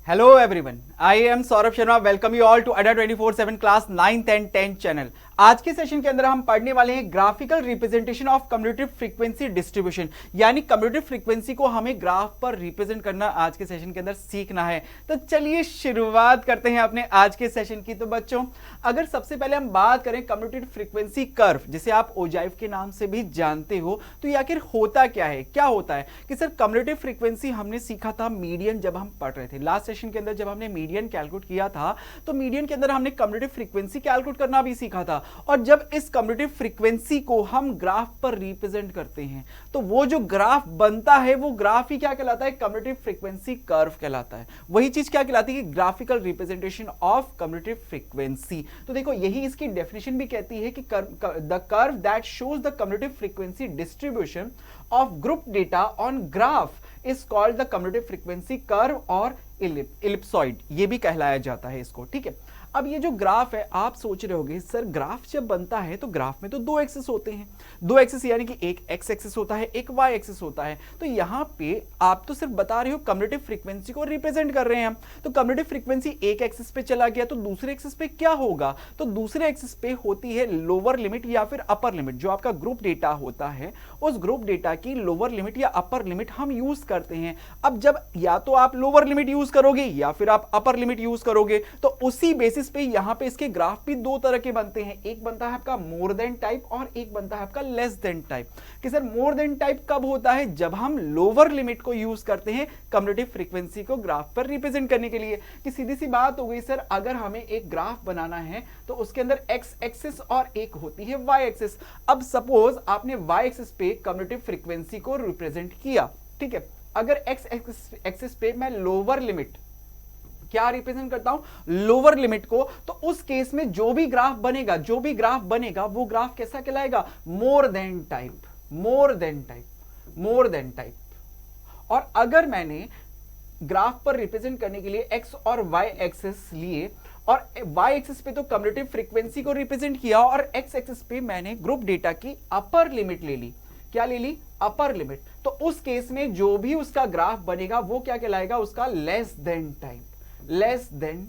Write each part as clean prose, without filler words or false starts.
Hello everyone, I am Saurabh Sharma. Welcome you all to Adda 24/7 class 9th and 10th channel. आज के session के अंदर हम पढ़ने वाले हैं graphical representation of commutative frequency distribution. यानी कम्यूटेटिव फ्रीक्वेंसी को हमें ग्राफ पर रिप्रेजेंट करना आज के सेशन के अंदर सीखना है. तो चलिए शुरुआत करते हैं अपने आज के सेशन की. तो बच्चों, अगर सबसे पहले हम बात करें कम्यूटेटिव फ्रीक्वेंसी कर्व, जिसे आप ओजाइव के नाम से भी जानते हो, तो ये आखिर होता क्या है, क्या होता है कि सर कम्यूटेटिव फ्रीक्वेंसी हमने सीखा था मीडियन जब हम पढ़ रहे थे. लास्ट सेशन के अंदर जब हमने मीडियन कैलकुलेट किया था तो मीडियन के अंदर हमने कम्यूटेटिव फ्रीक्वेंसी कैलकुलेट करना भी सीखा था. और जब इस कम्यूटेटिव फ्रीक्वेंसी को हम ग्राफ पर रिप्रेजेंट करते हैं तो वो जो ग्राफ बनता है वो ग्राफ ही क्या कहलाता है, कम्यूटेटिव फ्रीक्वेंसी कर्व कहलाता है. वही चीज क्या कहलाती है, graphical representation of commutative frequency. तो देखो यही इसकी डेफिनेशन भी कहती है कि the curve that shows the commutative frequency distribution of group data on graph is called the commutative frequency curve और इलिप्सॉइड, ये भी कहलाया जाता है इसको. ठीक है, अब ये जो ग्राफ है, आप सोच रहे होगे सर ग्राफ जब बनता है तो ग्राफ में तो दो एक्सिस होते हैं. दो एक्सिस यानी कि एक एक्स एक्सिस होता है, एक वाई एक्सिस होता है. तो यहां पे आप तो सिर्फ बता रहे हो कम्यूटेटिव फ्रीक्वेंसी को रिप्रेजेंट कर रहे हैं हम. तो कम्यूटेटिव फ्रीक्वेंसी एक एक्सिस पे चला गया तो दूसरे एक्सिस पे क्या होगा, तो दूसरे एक्सिस पे होती है लोअर लिमिट या फिर अपर लिमिट. जो आपका ग्रुप डेटा होता है उस ग्रुप डेटा की लोअर लिमिट या अपर लिमिट हम यूज करते हैं. अब जब या तो आप लोअर लिमिट यूज करोगे या फिर आप अपर लिमिट यूज करोगे तो उसी बेसिस पे यहां पे इसके ग्राफ भी दो तरह के बनते हैं. एक बनता है आपका मोर देन टाइप और एक बनता है आपका लेस देन टाइप. कि सर मोर देन टाइप कब होता है, जब हम लोअर लिमिट को यूज करते हैं कम्यूटेटिव फ्रीक्वेंसी को ग्राफ पर रिप्रेजेंट करने के लिए. कि सीधी सी बात हो गई सर, अगर हमें एक ग्राफ बनाना है तो उसके अंदर एक्स एक्सिस और एक होती है वाई एक्सिस. अब सपोज आपने वाई एक्सिस पे कम्यूटेटिव फ्रीक्वेंसी को रिप्रेजेंट किया. ठीक है, अगर एक्स एक्सिस पे मैं लोअर लिमिट क्या रिप्रेजेंट करता हूं, लोअर लिमिट को, तो उस केस में जो भी ग्राफ बनेगा वो ग्राफ कैसा कहलाएगा, more than type, more than type, more than type. और अगर मैंने ग्राफ पर रिप्रेजेंट करने के लिए एक्स और वाई एक्सिस लिए और वाई एक्सिस पे तो कम्यूटेटिव फ्रीक्वेंसी को रिप्रेजेंट किया और एक्स एक्सिस पे मैंने ग्रुप डेटा की अपर लिमिट ले ली. क्या ले ली, अपर लिमिट. तो उस केस में जो भी उसका ग्राफ बनेगा वो क्या कहलाएगा, उसका less than type, less than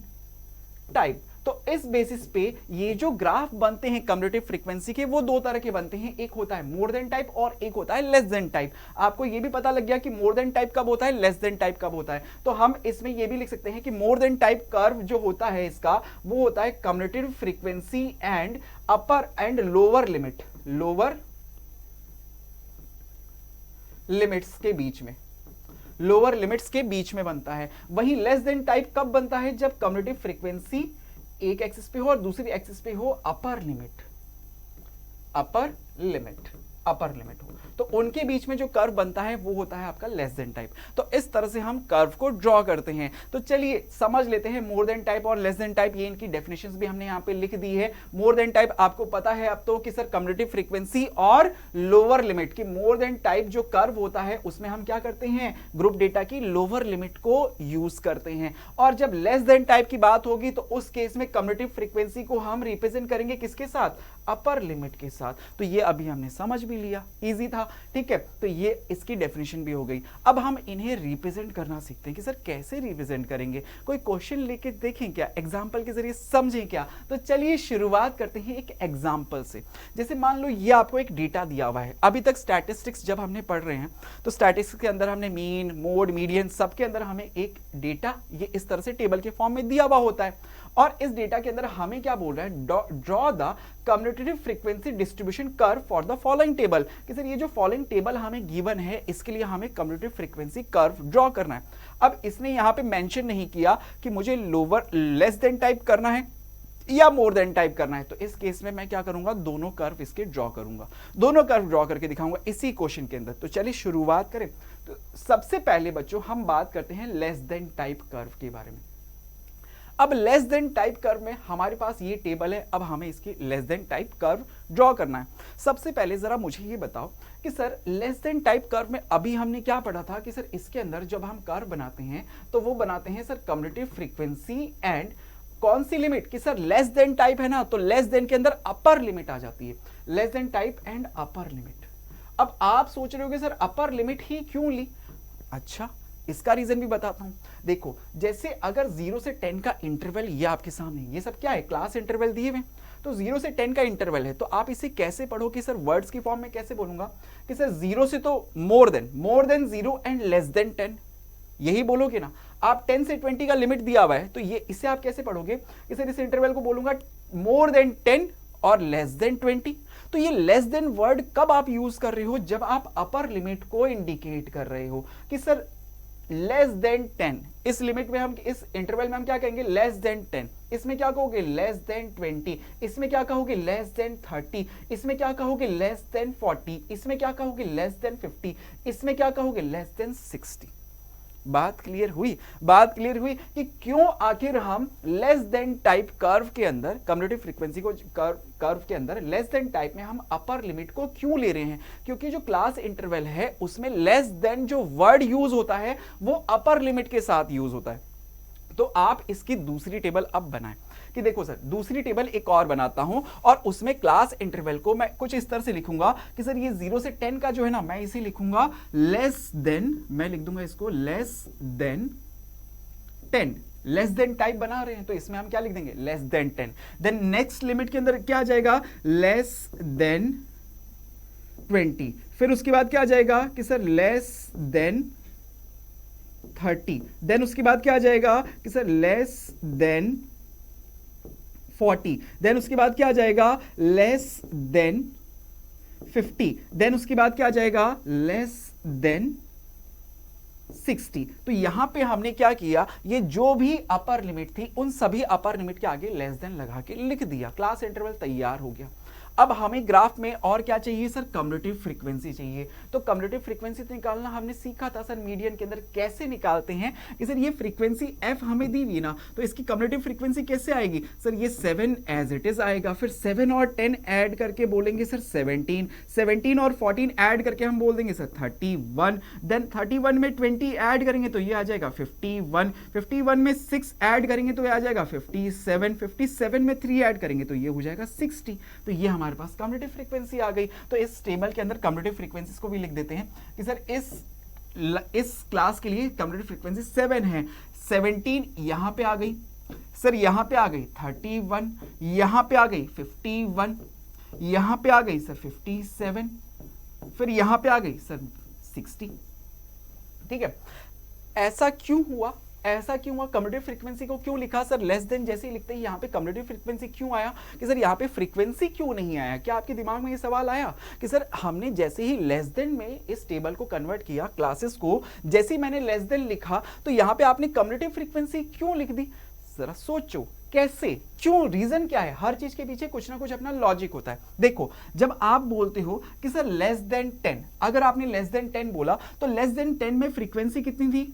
type. तो इस बेसिस पे ये जो ग्राफ बनते हैं कम्यूटेटिव फ्रीक्वेंसी के वो दो तरह के बनते हैं. एक होता है मोर देन टाइप और एक होता है लेस देन टाइप. आपको ये भी पता लग गया कि मोर देन टाइप कब होता है, लेस देन टाइप कब होता है. तो हम इसमें ये भी लिख सकते हैं कि मोर देन टाइप कर्व जो होता है इसका वो होता है commutative frequency and upper and lower limit, lower limits के बीच में, लोअर लिमिट्स के बीच में बनता है. वही लेस देन टाइप कब बनता है, जब कम्यूटेटिव फ्रीक्वेंसी एक एक्सिस पे हो और दूसरी एक्सिस पे हो upper limit, upper limit, upper limit हो. तो उनके बीच में जो कर्व बनता है वो होता है आपका लेस देन टाइप. तो इस तरह से हम कर्व को ड्रॉ करते हैं. तो चलिए समझ लेते हैं मोर देन टाइप और लेस देन टाइप. ये इनकी डेफिनेशंस भी हमने यहां पे लिख दी है. मोर देन टाइप आपको पता है अब तो कि सर कम्यूटेटिव फ्रीक्वेंसी और लोअर लिमिट की, मोर देन टाइप जो कर्व होता है उसमें हम क्या करते हैं, ग्रुप डेटा की लोअर लिमिट को यूज करते हैं. और जब लेस देन टाइप की बात होगी तो उस केस में कम्यूटेटिव फ्रीक्वेंसी को हम रिप्रेजेंट करेंगे किसके साथ, अपर लिमिट के साथ. तो ये अभी हमने समझ भी लिया, इजी था. ठीक है, तो ये इसकी डेफिनेशन भी हो गई. अब हम इन्हें रिप्रेजेंट करना सीखते हैं कि सर कैसे रिप्रेजेंट करेंगे. कोई क्वेश्चन लेके देखें क्या, एग्जांपल के जरिए समझें क्या. तो चलिए शुरुआत करते हैं एक एग्जांपल से. जैसे मान लो ये आपको एक डेटा दिया हुआ है. अभी तक स्टैटिस्टिक्स जब हमने पढ़ रहे हैं तो स्टैटिस्टिक्स के अंदर हमने मीन, मोड, मीडियन, सबके अंदर हमें एक डेटा ये इस तरह से टेबल के फॉर्म में दिया हुआ होता है. और इस डेटा के अंदर हमें क्या बोल रहा है, draw the commutative frequency distribution curve for the following table. कि सर ये जो फॉलोइंग टेबल हमें गिवन है इसके लिए हमें कम्यूटेटिव फ्रीक्वेंसी कर्व ड्रॉ करना है. अब इसने यहां पे मेंशन नहीं किया कि मुझे लोअर लेस देन टाइप करना है या मोर देन टाइप करना है. तो इस केस में मैं क्या करूंगा, दोनों कर्व इसके ड्रॉ करूंगा, दोनों कर्व ड्रॉ करके दिखाऊंगा इसी क्वेश्चन के अंदर. तो चलिए शुरुआत करें. तो सबसे पहले बच्चों हम बात करते हैं लेस देन टाइप कर्व के बारे में. अब लेस देन टाइप कर्व में हमारे पास ये टेबल है. अब हमें इसकी less than type curve draw करना है. सबसे पहले जरा मुझे ये बताओ कि sir less than type curve में अभी हमने क्या पढ़ा था कि सर इसके अंदर जब हम कर्व बनाते हैं तो वो बनाते हैं सर कम्यूटेटिव फ्रीक्वेंसी एंड कौन सी लिमिट, कि सर लेस देन टाइप है ना तो लेस देन के अंदर अपर लिमिट आ जाती है, less than type and upper limit. अब आप सोच रहे हो कि सर अपर लिमिट ही क्यों ली. अच्छा इसका रीजन भी बताता हूं। देखो जैसे अगर 0 से 10 का इंटरवल ये आपके सामने, ये सब क्या है, क्लास इंटरवल दिए हुए, तो 0 से 10 का इंटरवल है, तो आप इसे कैसे पढ़ो कि सर वर्ड्स की फॉर्म में कैसे बोलूंगा कि सर 0 से तो more than 0 and less than 10, यही बोलोगे ना। आप 10 से 20 का लिमिट दिया हुआ है, तो ये इसे आप कैसे पढ़ोगे कि सर इस इंटरवल को बोलूंगा मोर देन 10 और लेस देन 20। तो ये लेस देन वर्ड कब आप यूज कर रहे हो, जब आप अपर लिमिट को इंडिकेट कर रहे हो कि सर लेस देन 10, इस लिमिट में हम, इस इंटरवल में हम क्या कहेंगे, लेस देन 10, इसमें क्या कहोगे लेस देन 20, इसमें क्या कहोगे लेस देन 30, इसमें क्या कहोगे लेस देन 40, इसमें क्या कहोगे लेस देन 50, इसमें क्या कहोगे लेस देन 60। बात क्लियर हुई, बात क्लियर हुई कि क्यों आखिर हम लेस देन टाइप कर्व के अंदर, कम्युलेटिव फ्रीक्वेंसी को कर्व के अंदर लेस देन टाइप में हम अपर लिमिट को क्यों ले रहे हैं, क्योंकि जो क्लास इंटरवल है उसमें लेस देन जो वर्ड यूज होता है वो अपर लिमिट के साथ यूज होता है। तो आप इसकी दूसरी टेबल अब बनाएं कि देखो सर दूसरी टेबल एक और बनाता हूं और उसमें क्लास इंटरवल को मैं कुछ इस तरह से लिखूंगा कि सर ये 0 से 10 का जो है ना, मैं इसे लिखूंगा लेस देन, मैं लिख दूंगा इसको less than 10, less than type बना रहे हैं तो इसमें हम क्या लिख देंगे less than 10। Then next limit के अंदर क्या आ जाएगा लेस देन 20, फिर उसके बाद क्या आ जाएगा कि सर लेस देन 30, देन उसके बाद क्या आ जाएगा कि सर लेस देन 40, देन उसके बाद क्या आ जाएगा लेस देन 50, देन उसके बाद क्या आ जाएगा लेस देन 60। तो यहां पे हमने क्या किया, ये जो भी अपर लिमिट थी उन सभी अपर लिमिट के आगे लेस देन लगा के लिख दिया, क्लास इंटरवल तैयार हो गया। अब हमें ग्राफ में और क्या चाहिए सर, कम्युलेटिव फ्रीक्वेंसी चाहिए। तो कम्युलेटिव फ्रीक्वेंसी निकालना हमने सीखा था सर मीडियन के अंदर कैसे निकालते हैं कि सर ये फ्रीक्वेंसी f हमें दी हुई ना, तो इसकी कम्युलेटिव फ्रीक्वेंसी कैसे आएगी सर, ये 7 एज इट इज आएगा, फिर 7 और 10 ऐड करके बोलेंगे सर 17, 17 और 14 ऐड करके हम बोल देंगे सर 31, देन 31 में 20 ऐड करेंगे तो ये आ जाएगा 51, 51 में 6 ऐड करेंगे तो ये आ जाएगा 57, 57 में 3 ऐड करेंगे तो ये हो जाएगा 60। तो ये हमारे पास कम्युलेटिव फ्रीक्वेंसी आ गई। तो इस टेबल के अंदर कम्युलेटिव फ्रीक्वेंसीज को भी लिख देते हैं कि सर इस क्लास के लिए कम्युलेटिव फ्रीक्वेंसी 7 है, 17 यहां पे आ गई सर, यहां पे आ गई 31, यहां पे आ गई 51, यहां पे आ गई सर 57, फिर यहां पे आ गई सर 60। ठीक है, ऐसा क्यों हुआ, ऐसा क्यों हुआ, कम्युलेटिव फ्रीक्वेंसी को क्यों लिखा सर लेस देन, जैसे ही लिखते ही यहाँ पे कम्युलेटिव फ्रीक्वेंसी क्यों आया कि सर यहाँ पे फ्रीक्वेंसी क्यों नहीं आया। क्या आपके दिमाग में ये सवाल आया कि सर हमने जैसे ही लेस देन में इस टेबल को कन्वर्ट किया, क्लासेस को जैसे ही मैंने लेस देन लिखा तो यहाँ पे आपने कम्युलेटिव फ्रीक्वेंसी क्यों लिख दी। जरा सोचो कैसे, क्यों, रीजन क्या है, हर चीज के पीछे कुछ ना कुछ अपना लॉजिक होता है। देखो जब आप बोलते हो कि सर लेस देन 10, अगर आपने लेस देन 10 बोला तो लेस देन 10 में फ्रीक्वेंसी कितनी थी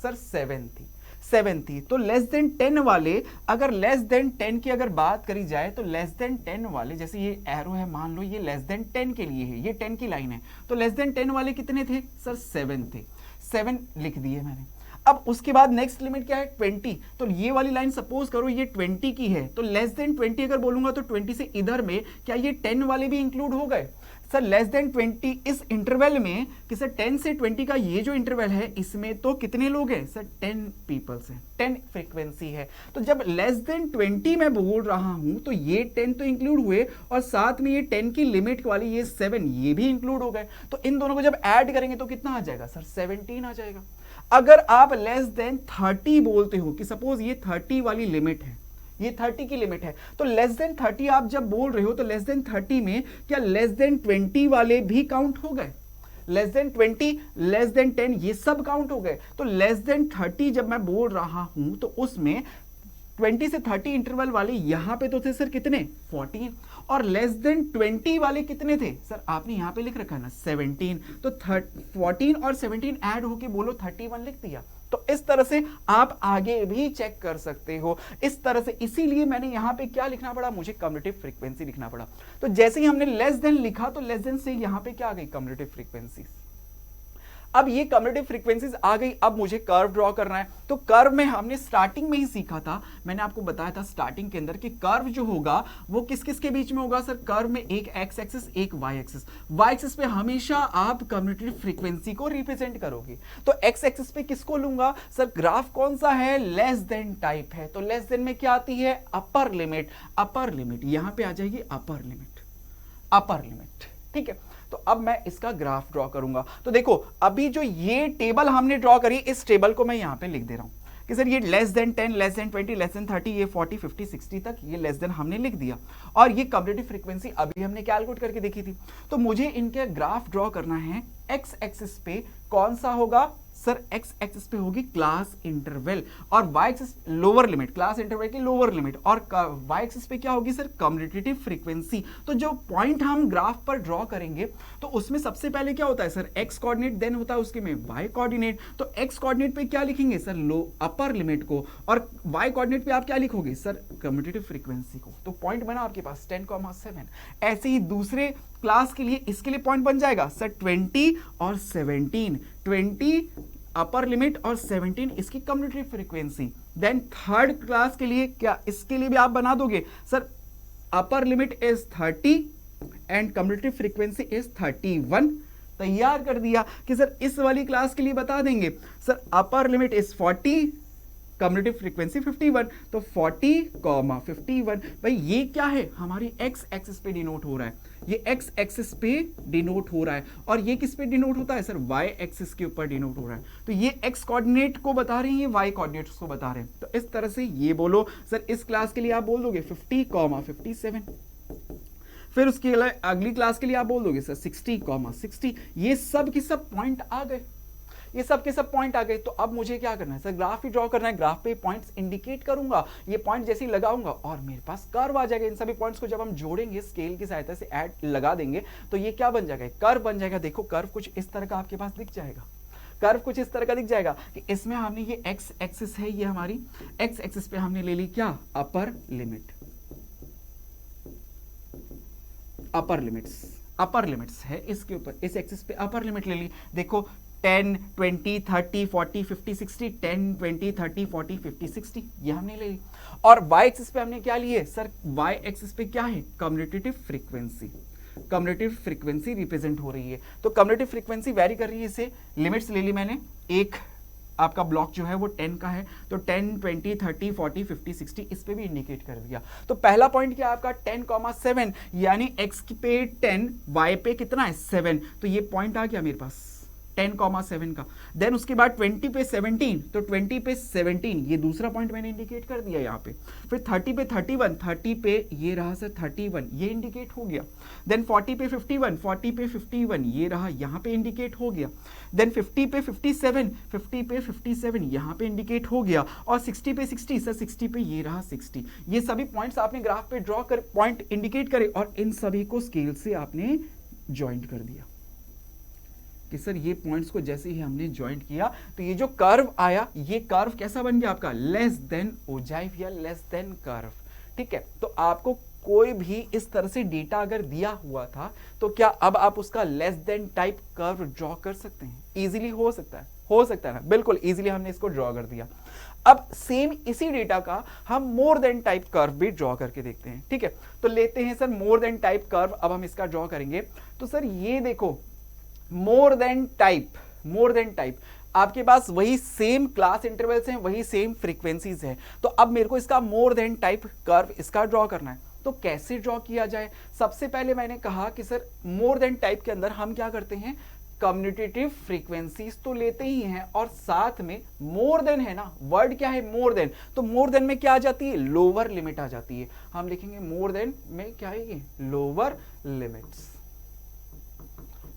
सर 7 थी। तो लेस देन 10 वाले, अगर लेस देन 10 की अगर बात करी जाए तो लेस देन 10 वाले, जैसे ये एरो है मान लो ये लेस देन 10 के लिए है, ये 10 की लाइन है, तो लेस देन 10 वाले कितने थे सर 7 थे, 7 लिख दिए मैंने। अब उसके बाद नेक्स्ट लिमिट क्या है 20, तो ये वाली लाइन सपोज करो ये 20 की है, तो लेस देन 20 अगर बोलूंगा तो 20 से इधर में क्या ये 10 वाले भी इंक्लूड हो गए सर। लेस देन 20 इस इंटरवल में कि सर 10 से 20 का ये जो इंटरवल है इसमें तो कितने लोग हैं सर 10 पीपल्स हैं, 10 फ्रीक्वेंसी है। तो जब लेस देन 20 मैं बोल रहा हूं तो ये 10 तो इंक्लूड हुए और साथ में ये 10 की लिमिट वाली ये 7 ये भी इंक्लूड हो गए। तो इन दोनों को जब ऐड करेंगे तो कितना आ जाएगा सर 17 आ जाएगा। अगर आप लेस देन 30 बोलते हो कि सपोज ये 30 वाली लिमिट है, ये 30 की लिमिट है, तो लेस देन 30 आप जब बोल रहे हो तो लेस देन 30 में क्या लेस देन 20 वाले भी काउंट हो गए, लेस देन 20, लेस देन 10 ये सब काउंट हो गए। तो लेस देन 30 जब मैं बोल रहा हूं तो उसमें 20 से 30 इंटरवल वाले यहां पे तो थे सर कितने 14, और लेस देन 20 वाले कितने थे सर, आपने यहां पे लिख रखा है ना 17, तो 14 और 17 ऐड होके बोलो 31 लिख दिया। तो इस तरह से आप आगे भी चेक कर सकते हो, इस तरह से, इसीलिए मैंने यहां पे क्या लिखना पड़ा, मुझे कम्युलेटिव फ्रीक्वेंसी लिखना पड़ा। तो जैसे ही हमने लेस देन लिखा तो लेस देन से यहां पे क्या आ गई कम्युलेटिव फ्रीक्वेंसी। अब ये कम्युलेटिव फ्रीक्वेंसीज आ गई, अब मुझे कर्व ड्रॉ करना है। तो कर्व में हमने स्टार्टिंग में ही सीखा था, मैंने आपको बताया था स्टार्टिंग के अंदर कि कर्व जो होगा वो किस किस के बीच में होगा सर? कर्व में एक एक्स एक्सिस एक वाई एक्सिस। वाई एक्सिस पे हमेशा आप कम्युलेटिव फ्रीक्वेंसी को रिप्रेजेंट करोगे। तो एक्स एक्सिस पे किसको लूंगा सर? ग्राफ कौन सा है? लेस देन टाइप है। तो लेस देन में क्या आती है? Upper limit. अपर लिमिट यहां पे आ जाएगी, अपर लिमिट, अपर लिमिट। ठीक है, तो अब मैं इसका ग्राफ ड्रॉ करूंगा। तो देखो अभी जो ये टेबल हमने ड्रॉ करी, इस टेबल को मैं यहां पे लिख दे रहा हूं कि सर ये less than 10, less then 20, less than 30, ये 40, 50, 60 तक ये लेस देन हमने लिख दिया। और ये कम्युलेटिव फ्रीक्वेंसी अभी हमने कैलकुलेट करके देखी थी। तो मुझे इनके ग्राफ ड्रॉ करना है। एक्स एक्सिस पे कौन सा होगा सर? एक्स एक्सिस पे होगी क्लास इंटरवल, और y axis lower limit, class interval की लोअर लिमिट, और वाई एक्सिस पे क्या होगी सर? Cumulative frequency. तो जो पॉइंट हम ग्राफ पर ड्रॉ करेंगे तो उसमें सबसे पहले क्या होता है सर? एक्स कोऑर्डिनेट, देन होता है उसके में वाई कोऑर्डिनेट। तो एक्स कोऑर्डिनेट पे क्या लिखेंगे सर? लो अपर लिमिट को, और वाई कोऑर्डिनेट पे आप क्या लिखोगे सर? कम्युलेटिव फ्रीक्वेंसी को। तो पॉइंट बना आपके पास 10,7। ऐसे ही दूसरे क्लास के लिए इसके लिए पॉइंट बन जाएगा सर 20 और 17, 20 अपर लिमिट और 17 इसकी cumulative frequency. Then third class के लिए क्या, इसके लिए भी आप बना दोगे sir? Upper limit is 30 and cumulative frequency is 31। तैयार कर दिया कि सर इस वाली क्लास के लिए बता देंगे sir upper limit is 40, cumulative frequency 51। तो 40,51 भाई ये क्या है? हमारी एक्स एक्सिस पे डिनोट हो रहा है, ये एक्स एक्सिस पे डिनोट हो रहा है। और ये किस पे डिनोट होता है सर? वाई एक्सिस के ऊपर डिनोट हो रहा है। तो ये एक्स कोऑर्डिनेट को बता रहे हैं, ये वाई कोऑर्डिनेट को बता रहे हैं। तो इस तरह से ये बोलो सर, इस क्लास के लिए आप बोल दोगे 50,57। फिर उसकी अगली क्लास के लिए आप बोल दोगे सर 60,60। ये सब के सब पॉइंट आ गए, ये सब के सब पॉइंट आ गए। तो अब मुझे क्या करना है सर? ग्राफ ही ड्रॉ करना है। ग्राफ पे पॉइंट्स इंडिकेट करूंगा, ये पॉइंट जैसे ही लगाऊंगा और मेरे पास कर्व आ जाएगा। इन सभी पॉइंट्स को जब हम जोड़ेंगे स्केल की सहायता से ऐड लगा देंगे तो ये क्या बन जाएगा? कर्व बन जाएगा। देखो कर्व कुछ इस तरह का आपके पास दिख जाएगा, कर्व कुछ इस तरह का दिख जाएगा कि इसमें हमने ये एक्स एक्सिस है, ये हमारी एक्स एक्सिस पे हमने ले ली क्या? अपर लिमिट, अपर लिमिट्स है इसके ऊपर, इस एक्सिस पे अपर लिमिट ले ली। देखो 10, 20, 30, 40, 50, 60, 10, 20, 30, 40, 50, 60 ये हमने ले ली। और वाई एक्सिस पे हमने क्या लिए सर? वाई एक्सिस पे क्या है? Cumulative frequency, cumulative frequency represent हो रही है। तो कम्युलेटिव फ्रीक्वेंसी वेरी कर रही है, इसे लिमिट्स ले ली मैंने। एक आपका ब्लॉक जो है वो 10 का है, तो 10, 20, 30, 40, 50, 60 इस पे भी इंडिकेट कर दिया। तो पहला पॉइंट क्या है आपका? 10,7, यानी x पे 10, y पे कितना है? 7। तो ये पॉइंट आ गया मेरे पास 10,7 का। देन उसके बाद 20 पे 17, तो 20 पे 17 ये दूसरा पॉइंट मैंने इंडिकेट कर दिया यहाँ पे। फिर 30 पे 31, 30 पे ये रहा सर 31, ये इंडिकेट हो गया। देन 40 पे 51, 40 पे 51 ये रहा, यहाँ पे इंडिकेट हो गया। देन 50 पे 57, 50 पे 57 यहाँ पे इंडिकेट हो गया। और 60 पे 60 सर 60 पे ये रहा 60। ये सभी पॉइंट्स आपने ग्राफ पे ड्रॉ कर, पॉइंट इंडिकेट करे और इन सभी को स्केल से आपने ज्वाइंट कर दिया कि सर ये पॉइंट्स को जैसे ही हमने ज्वाइंट किया तो ये जो कर्व आया, ये कर्व कैसा बन गया आपका? लेस देन ओजाइव या लेस देन कर्व। ठीक है, तो आपको कोई भी इस तरह से डेटा अगर दिया हुआ था तो क्या अब आप उसका less than type curve draw कर सकते हैं? इजीली हो सकता है ना? बिल्कुल इजीली हमने इसको ड्रॉ कर दिया। अब सेम इसी डेटा का हम मोर देन टाइप कर्व भी ड्रॉ करके देखते हैं। ठीक है, तो लेते हैं sir more than type curve, अब हम इसका ड्रॉ करेंगे। तो सर ये देखो मोर देन टाइप आपके पास वही सेम क्लास इंटरवल्स हैं, वही सेम फ्रीक्वेंसीज हैं। तो अब मेरे को इसका मोर देन टाइप कर्व इसका ड्रॉ करना है। तो कैसे ड्रॉ किया जाए? सबसे पहले मैंने कहा कि सर मोर देन टाइप के अंदर हम क्या करते हैं? कम्युटेटिव फ्रीक्वेंसीज तो लेते ही हैं और साथ में मोर देन है ना, वर्ड क्या है? More then. तो मोर देन में क्या आ जाती है? लोअर लिमिट आ जाती है। हम लिखेंगे मोर देन में क्या आएगी? लोअर लिमिट्स,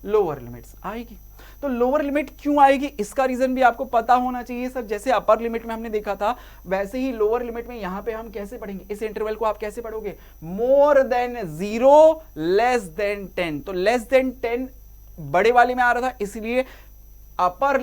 लोअर लिमिट्स आएगी। तो लोअर लिमिट क्यों आएगी इसका रीजन भी आपको पता होना चाहिए सर। जैसे अपर लिमिट में हमने देखा था वैसे ही लोअर लिमिट में यहां पे हम कैसे पढ़ेंगे? इस इंटरवल को आप कैसे पढ़ोगे? More than 0 less than 10। तो लेस देन 10 बड़े वाले में आ रहा था, इसलिए अपर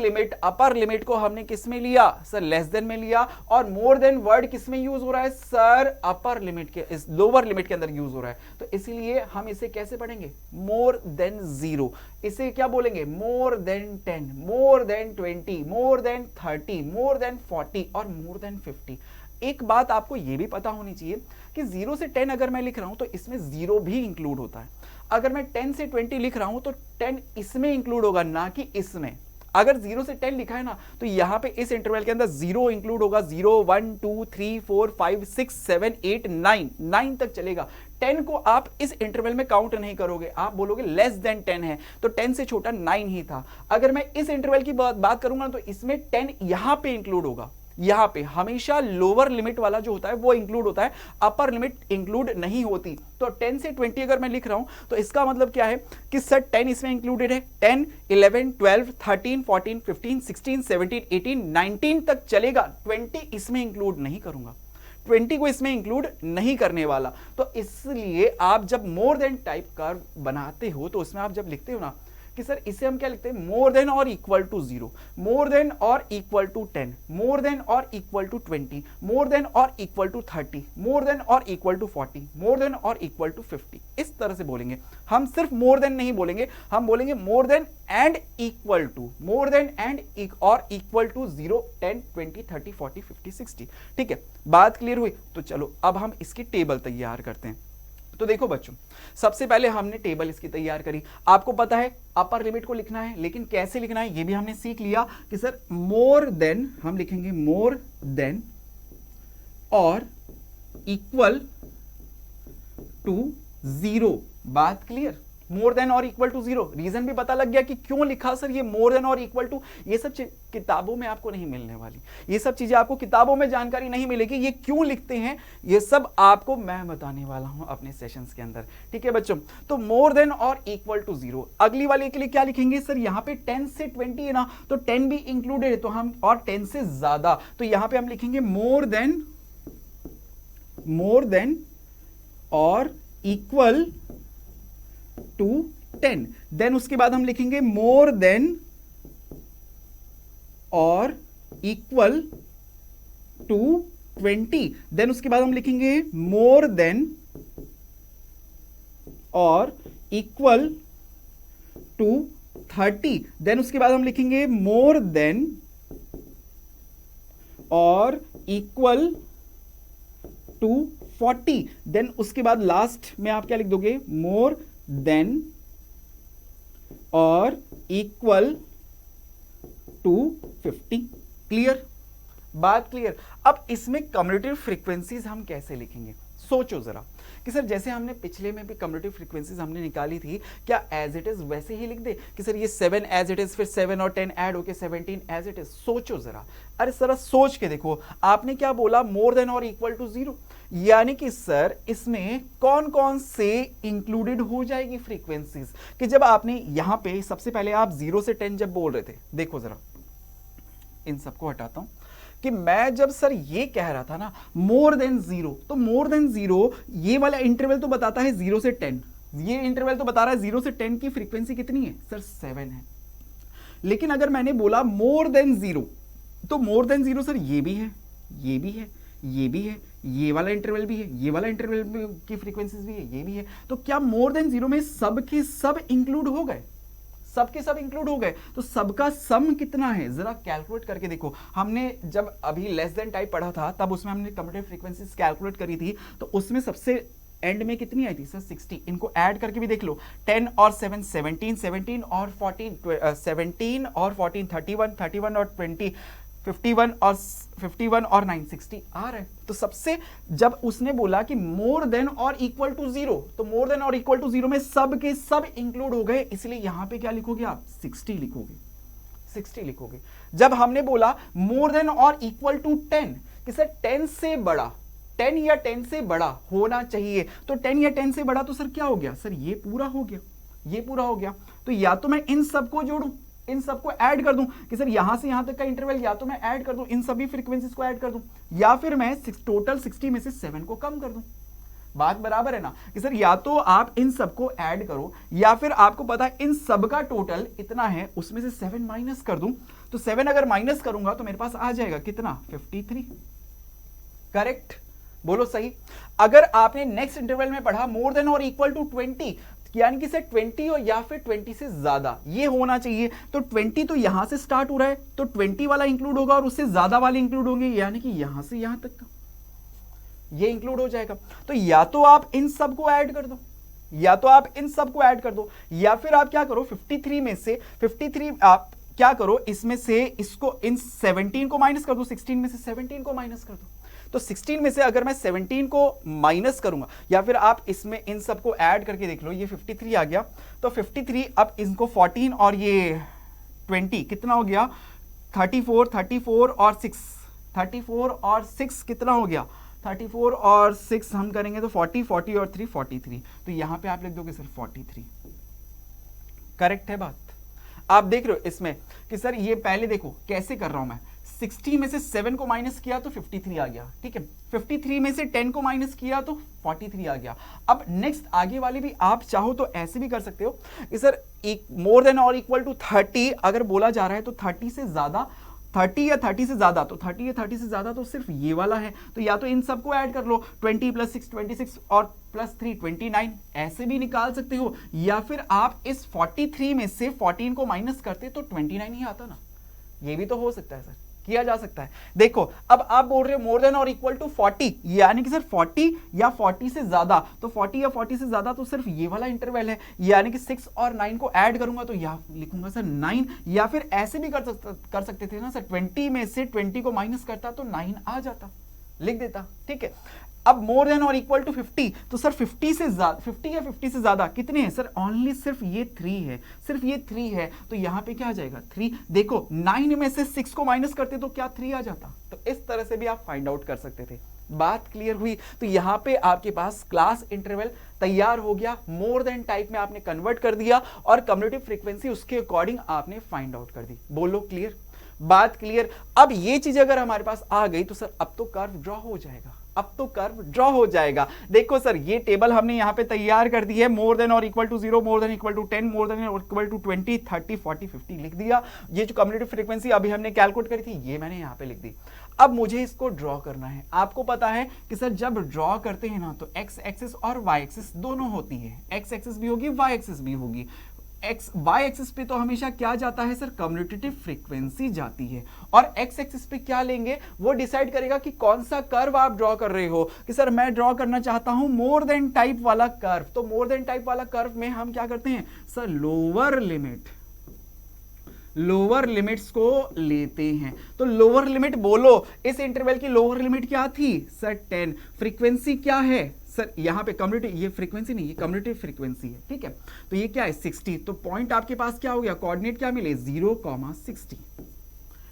लिमिट को हमने किस में लिया सर, लेस देन में लिया, और मोर देन वर्ड किस में यूज हो रहा है सर, अपर लिमिट के, इस लोअर लिमिट के अंदर यूज हो रहा है। तो इसीलिए हम इसे कैसे पढ़ेंगे, मोर देन 0, इसे क्या बोलेंगे, more then 10, more then 20, more than 30, more than 40 और मोर देन 50। एक बात आपको यह भी पता होनी चाहिए कि 0 से 10 अगर मैं लिख रहा हूं तो इसमें 0 भी इंक्लूड होता है। अगर मैं 10 से 20 लिख रहा हूं तो 10 इसमें इंक्लूड होगा, ना कि इसमें। अगर 0 से 10 लिखा है ना तो यहां पे इस इंटरवल के अंदर 0 इंक्लूड होगा, 0 1 2 3 4 5 6 7 8 9 तक चलेगा। 10 को आप इस इंटरवल में काउंट नहीं करोगे, आप बोलोगे लेस देन 10 है, तो 10 से छोटा 9 ही था। अगर मैं इस इंटरवल की बात करूंगा तो इसमें 10 यहां पे इंक्लूड होगा। यहां पे हमेशा लोअर लिमिट वाला जो होता है वो इंक्लूड होता है, अपर लिमिट इंक्लूड नहीं होती। तो 10 से 20 अगर मैं लिख रहा हूं तो इसका मतलब क्या है कि सर 10 इसमें इंक्लूडेड है, 10 11 12 13 14 15 16 17 18 19 तक चलेगा, 20 इसमें इंक्लूड नहीं करूंगा, 20 को इसमें इंक्लूड नहीं करने वाला। तो इसलिए आप जब मोर देन टाइप कर्व बनाते हो तो उसमें आप जब लिखते हो ना कि सर इसे हम क्या लिखते हैं, मोर देन और इक्वल टू 0, मोर देन और इक्वल टू 10, मोर देन और इक्वल टू 20, मोर देन और इक्वल टू 30, मोर देन और इक्वल टू 40, मोर देन और इक्वल टू 50। इस तरह से बोलेंगे हम, सिर्फ मोर देन नहीं बोलेंगे, हम बोलेंगे more than and equal to, more than and और इक्वल टू 0 10 20 30 40 50 60। ठीक है, बात क्लियर हुई? तो चलो अब हम इसकी टेबल तैयार करते हैं। तो देखो बच्चों, सबसे पहले हमने टेबल इसकी तैयार करी। आपको पता है अपर लिमिट को लिखना है, लेकिन कैसे लिखना है ये भी हमने सीख लिया कि सर मोर देन हम लिखेंगे मोर देन और इक्वल टू 0। बात क्लियर? मोर देन और इक्वल टू 0, रीजन भी पता लग गया कि क्यों लिखा सर ये मोर देन और इक्वल टू। ये सब किताबों में आपको नहीं मिलने वाली, ये सब चीजें आपको किताबों में जानकारी नहीं मिलेगी, ये क्यों लिखते हैं ये सब आपको मैं बताने वाला हूं अपने सेशंस के अंदर। ठीक है बच्चों, तो मोर देन और इक्वल टू 0। अगली वाले के लिए क्या लिखेंगे सर, यहां पे 10 से 20 है ना, तो 10 भी इंक्लूडेड है, तो हम, और 10 से ज्यादा, तो यहां पे हम लिखेंगे मोर देन और इक्वल टू 10। देन उसके बाद हम लिखेंगे मोर देन और इक्वल टू 20। देन उसके बाद हम लिखेंगे मोर देन और इक्वल टू 30। देन उसके बाद हम लिखेंगे मोर देन और इक्वल टू 40। देन उसके बाद लास्ट में आप क्या लिख दोगे, मोर देन और इक्वल टू 50। क्लियर? बात क्लियर? अब इसमें कम्यूटेटिव फ्रीक्वेंसीज हम कैसे लिखेंगे, सोचो जरा कि सर जैसे हमने पिछले में भी कम्यूटेटिव फ्रीक्वेंसीज हमने निकाली थी, क्या एज इट इज वैसे ही लिख दे कि सर ये 7 एज इट इज, फिर 7 और 10 ऐड होके 17 एज इट इज। सोचो जरा, अरे सर सोच के देखो, आपने क्या बोला, मोर देन और इक्वल टू 0, यानी कि सर इसमें कौन कौन से इंक्लूडेड हो जाएगी फ्रीक्वेंसीज, कि जब आपने यहां पे सबसे पहले आप 0 से 10 जब बोल रहे थे, देखो जरा इन सबको हटाता हूं, कि मैं जब सर ये कह रहा था ना मोर देन 0, तो मोर देन 0 ये वाला इंटरवल तो बताता है 0 से 10, ये इंटरवल तो बता रहा है 0 से 10 की फ्रीक्वेंसी कितनी है सर, 7 है। लेकिन अगर मैंने बोला मोर देन 0, तो मोर देन 0 सर ये भी है, ये भी है, ये भी है, ये वाला इंटरवल भी है, ये वाला इंटरवल की फ्रीक्वेंसीज भी है, ये भी है। तो क्या मोर देन 0 में सब के सब इंक्लूड हो गए, सबके सब इंक्लूड हो गए? तो सबका सम कितना है जरा कैलकुलेट करके देखो। हमने जब अभी लेस देन टाइप पढ़ा था तब उसमें हमने कम्यूटेटिव फ्रीक्वेंसीज कैलकुलेट करी थी, तो उसमें सबसे एंड में कितनी आई थी सर, 60। इनको ऐड करके भी देख लो, 10 और 7 17, 17 और 14 17 और 14 31, 31 और 20 51 और 9 60 आ रहा है। तो सबसे जब उसने बोला कि मोर देन और इक्वल टू 0, तो मोर देन और इक्वल टू 0 में सब के सब इंक्लूड हो गए, इसलिए यहां पे क्या लिखोगे आप, 60 लिखोगे, 60 लिखोगे। जब हमने बोला मोर देन और इक्वल टू 10, कि सर 10 से बड़ा, 10 या 10 से बड़ा होना चाहिए, तो 10 या 10 से बड़ा तो सर क्या हो गया, सर ये पूरा हो गया, ये पूरा हो गया। तो या तो मैं इन सबको जोड़ूं, इन सबको ऐड कर दूं कि सर यहां से यहां तक का इंटरवल या तो मैं ऐड कर दूं, इन सभी फ्रीक्वेंसीज को ऐड कर दूं, या फिर मैं टोटल 60 में से 7 को कम कर दूं। बात बराबर है ना कि सर या तो आप इन सबको ऐड करो या फिर आपको पता है इन सब का टोटल इतना है, उसमें से 7 माइनस कर दूं तो 7 अगर माइनस करूंगा तो मेरे पास आ जाएगा कितना 53। करेक्ट, बोलो सही। अगर आपने नेक्स्ट इंटरवल में पढ़ा मोर देन और इक्वल टू 20 यानी कि सर 20 हो या फिर 20 से ज्यादा ये होना चाहिए, तो 20 तो यहां से स्टार्ट हो रहा है तो 20 वाला इंक्लूड होगा और उससे ज्यादा वाले इंक्लूड होंगे, यानी कि यहां से यहां तक का ये इंक्लूड हो जाएगा। तो या तो आप इन सब को ऐड कर दो, या तो आप इन सब को ऐड कर दो, या फिर आप क्या करो 53 में से 53 आप क्या करो इसमें से इसको इन 17 को माइनस कर दो, 16 में से 17 को माइनस कर दो। तो 16 में से अगर मैं 17 को माइनस करूंगा या फिर आप इसमें इन सबको ऐड करके देख लो, ये 53 आ गया। तो 53 अब इनको 14 और ये 20 कितना हो गया 34, 34 और 6, 34 और 6 कितना हो गया 34 और 6 हम करेंगे तो 40, 40 और 3 43। तो यहां पे आप लिख दोगे सर 43। करेक्ट है बात। आप देख रहे हो इसमें कि सर ये पहले देखो कैसे कर रहा हूं मैं, 60 में से 7 को माइनस किया तो 53 आ गया, ठीक है। 53 में से 10 को माइनस किया तो 43 आ गया। अब नेक्स्ट आगे वाले भी आप चाहो तो ऐसे भी कर सकते हो कि सर एक मोर देन और इक्वल टू 30 अगर बोला जा रहा है तो 30 से ज्यादा, 30 या 30 से ज्यादा, तो 30 या 30 से ज्यादा तो सिर्फ ये वाला है, तो या तो इन सबको ऐड कर लो 20 प्लस 6 26 और प्लस 3 29, ऐसे भी निकाल सकते हो। या फिर आप इस 43 में से 14 को माइनस करते तो 29 ही आता ना, ये भी तो हो सकता है सर, किया जा सकता है। देखो अब आप बोल रहे हो मोर देन और इक्वल टू 40 यानी कि सर 40 या 40 से ज्यादा, तो 40 या 40 से ज्यादा तो सिर्फ ये वाला इंटरवल है, यानी कि 6 और 9 को ऐड करूंगा तो यहां लिखूंगा सर 9। या फिर ऐसे भी कर सकते थे ना सर, 20 में से 20 को माइनस करता तो 9 आ जाता, लिख देता, ठीक है। अब मोर देन और इक्वल टू 50, तो सर 50 से ज्यादा, 50 या 50 से ज्यादा कितने हैं सर, ओनली सिर्फ ये 3 है, सिर्फ ये 3 है, तो यहां पे क्या आ जाएगा 3। देखो 9 में से 6 को माइनस करते तो क्या 3 आ जाता। तो इस तरह से भी आप फाइंड आउट कर सकते थे। बात क्लियर हुई। तो यहां पे आपके पास क्लास इंटरवल तैयार हो गया, मोर देन टाइप में आपने कन्वर्ट कर दिया और कम्युलेटिव फ्रीक्वेंसी उसके अकॉर्डिंग आपने फाइंड आउट कर दी। बोलो क्लियर, बात क्लियर। अब ये चीज अगर हमारे पास आ गई तो सर अब तो कर्व ड्रॉ हो जाएगा, अब तो कर्व ड्रॉ हो जाएगा। देखो सर ये टेबल हमने यहां पे तैयार कर दी है, मोर देन और equal to 0, more than equal to 10, more than और इक्वल टू 20, 30, 40, 50 लिख दिया। ये जो कम्युलेटिव फ्रीक्वेंसी अभी हमने कैलकुलेट करी थी ये मैंने यहां पे लिख दी। अब मुझे इसको ड्रॉ करना है। आपको पता है कि सर जब ड्रॉ करते हैं ना तो एक्स एक्सिस और वाई एक्सिस दोनों होती है, एक्स एक्सिस भी होगी वाई एक्सिस भी होगी। एक्स वाई एक्सिस पे तो हमेशा क्या जाता है सर, कम्युलेटिव फ्रीक्वेंसी जाती है, और एक्स एक्सिस पे क्या लेंगे वो डिसाइड करेगा कि कौन सा कर्व आप ड्रॉ कर रहे हो। कि सर मैं ड्रॉ करना चाहता हूं मोर देन टाइप वाला कर्व, तो मोर देन टाइप वाला कर्व में हम क्या करते हैं सर, लोअर लिमिट्स को लेते हैं। तो लोअर लिमिट बोलो, इस इंटरवल की लोअर लिमिट क्या थी सर 10। फ्रीक्वेंसी क्या है सर, यहां पे कम्युलेटिव, ये फ्रीक्वेंसी नहीं, ये कम्युलेटिव फ्रीक्वेंसी है, ठीक है। तो ये क्या है 60, तो पॉइंट आपके पास क्या हो गया, कोऑर्डिनेट क्या मिले 0,60,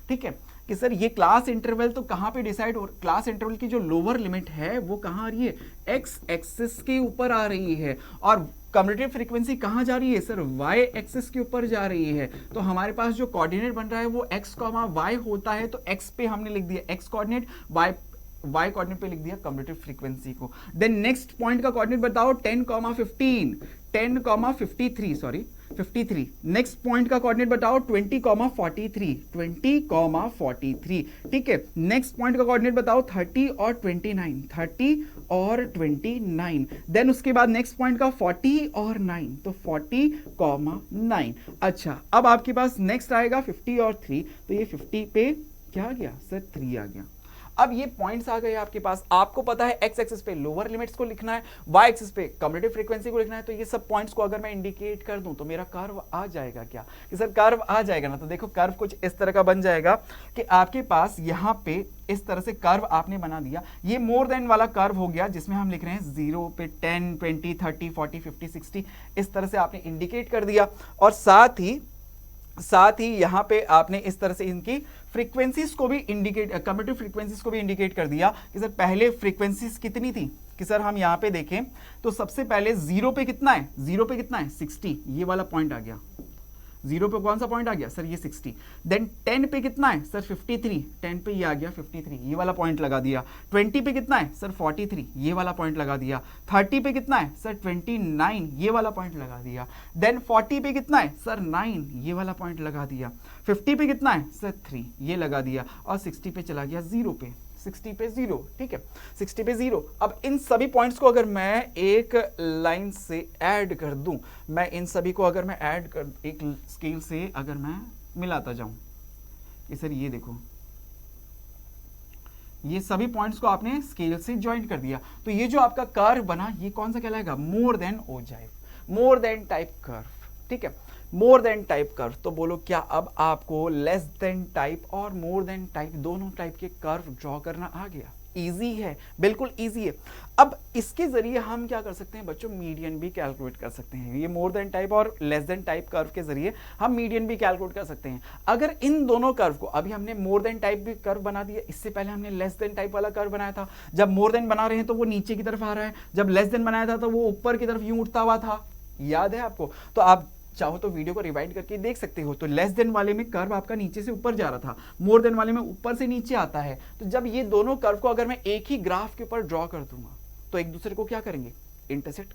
ठीक है। कि सर ये क्लास इंटरवल तो कहां पे डिसाइड हो, क्लास इंटरवल की जो लोअर लिमिट है वो कहां आ रही है, एक्स एक्सिस के ऊपर आ रही है, और कम्युलेटिव फ्रीक्वेंसी कहां जा रही है सर, वाई एक्सिस के ऊपर जा रही है। तो हमारे पास जो कोऑर्डिनेट बन रहा है वो एक्स कॉमा वाई होता है, तो एक्स पे हमने लिख दिया एक्स कोऑर्डिनेट, वाई कोऑर्डिनेट पे लिख दिया कम्युलेटिव फ्रीक्वेंसी को। देन नेक्स्ट पॉइंट का कोऑर्डिनेट बताओ 10,15, 10,53 सॉरी 53। नेक्स्ट पॉइंट का कोऑर्डिनेट बताओ 20,43, 20,43, ठीक है। नेक्स्ट पॉइंट का कोऑर्डिनेट बताओ 30 और 29, 30 और 29। देन उसके बाद नेक्स्ट पॉइंट का 40 और 9, तो 40,9। अच्छा अब आपके पास नेक्स्ट आएगा 50 और 3, तो ये 50 पे क्या आ गया सर 3 आ गया। अब ये पॉइंट्स आ गए आपके पास, आपको पता है एक्स एक्सिस पे लोअर लिमिट्स को लिखना है, वाई एक्सिस पे कम्युलेटिव फ्रीक्वेंसी को लिखना है। तो ये सब पॉइंट्स को अगर मैं इंडिकेट कर दूं तो मेरा कर्व आ जाएगा क्या, कि सर कर्व आ जाएगा ना। तो देखो कर्व कुछ इस तरह का बन जाएगा कि आपके पास यहाँ पे इस तरह से कर्व आपने बना दिया। ये मोर देन वाला कर्व हो गया जिसमें हम लिख रहे हैं 0 पे 10, 20, 30, 40, 50, 60 इस तरह से आपने इंडिकेट कर दिया। और साथ ही यहां पे आपने इस तरह से इनकी फ्रीक्वेंसीज को भी इंडिकेट, कम्युलेटिव फ्रीक्वेंसीज को भी इंडिकेट कर दिया कि सर पहले फ्रीक्वेंसीज कितनी थी। कि सर हम यहां पे देखें तो सबसे पहले 0 पे कितना है, 0 पे कितना है 60, ये वाला पॉइंट आ गया। 0 पे कौन सा पॉइंट आ गया सर ये 60, देन 10 पे कितना है सर 53, 10 पे ये आ गया 53, ये वाला पॉइंट लगा दिया। 20 पे कितना है सर 43, ये वाला पॉइंट लगा दिया। 30 पे कितना है सर 29, ये वाला पॉइंट लगा दिया। देन 40 पे कितना है सर 9, ये वाला पॉइंट लगा दिया। 50 पे कितना है सर 3, ये लगा दिया। और 60 पे चला गया 0 पे, 60 पे 0, ठीक है 60 पे 0। अब इन सभी पॉइंट्स को अगर मैं एक लाइन से ऐड कर दूं, मैं इन सभी को अगर मैं ऐड कर एक स्केल से अगर मैं मिलाता जाऊं कि सर ये देखो, ये सभी पॉइंट्स को आपने स्केल से ज्वाइन कर दिया, तो ये जो आपका कर्व बना ये कौन सा कहलाएगा, more than ogive, more than type curve, ठीक है मोर देन टाइप कर्व। तो बोलो क्या अब आपको लेस देन टाइप और मोर देन टाइप दोनों टाइप के कर्व ड्रॉ करना आ गया? इजी है, बिल्कुल इजी है। अब इसके जरिए हम क्या कर सकते हैं बच्चों, मीडियन भी कैलकुलेट कर सकते हैं। ये मोर देन टाइप और लेस देन टाइप कर्व के जरिए हम मीडियन भी कैलकुलेट कर सकते हैं। अगर इन दोनों कर्व को, अभी हमने मोर देन टाइप भी कर्व बना दिया, इससे पहले हमने लेस देन टाइप वाला कर्व बनाया था। जब मोर देन बना रहे हैं तो वो नीचे की तरफ आ रहा है, जब लेस देन बनाया था तो वो ऊपर की तरफ यूं उठता हुआ था, याद है आपको? तो आप चाहो तो वीडियो को रिवाइंड करके देख सकते हो। तो लेस देन वाले में कर्व आपका नीचे से ऊपर जा रहा था, मोर देन वाले में ऊपर से नीचे आता है। तो जब ये दोनों कर्व को अगर मैं एक ही ग्राफ के ऊपर ड्रॉ कर दूंगा तो एक दूसरे को क्या करेंगे, इंटरसेक्ट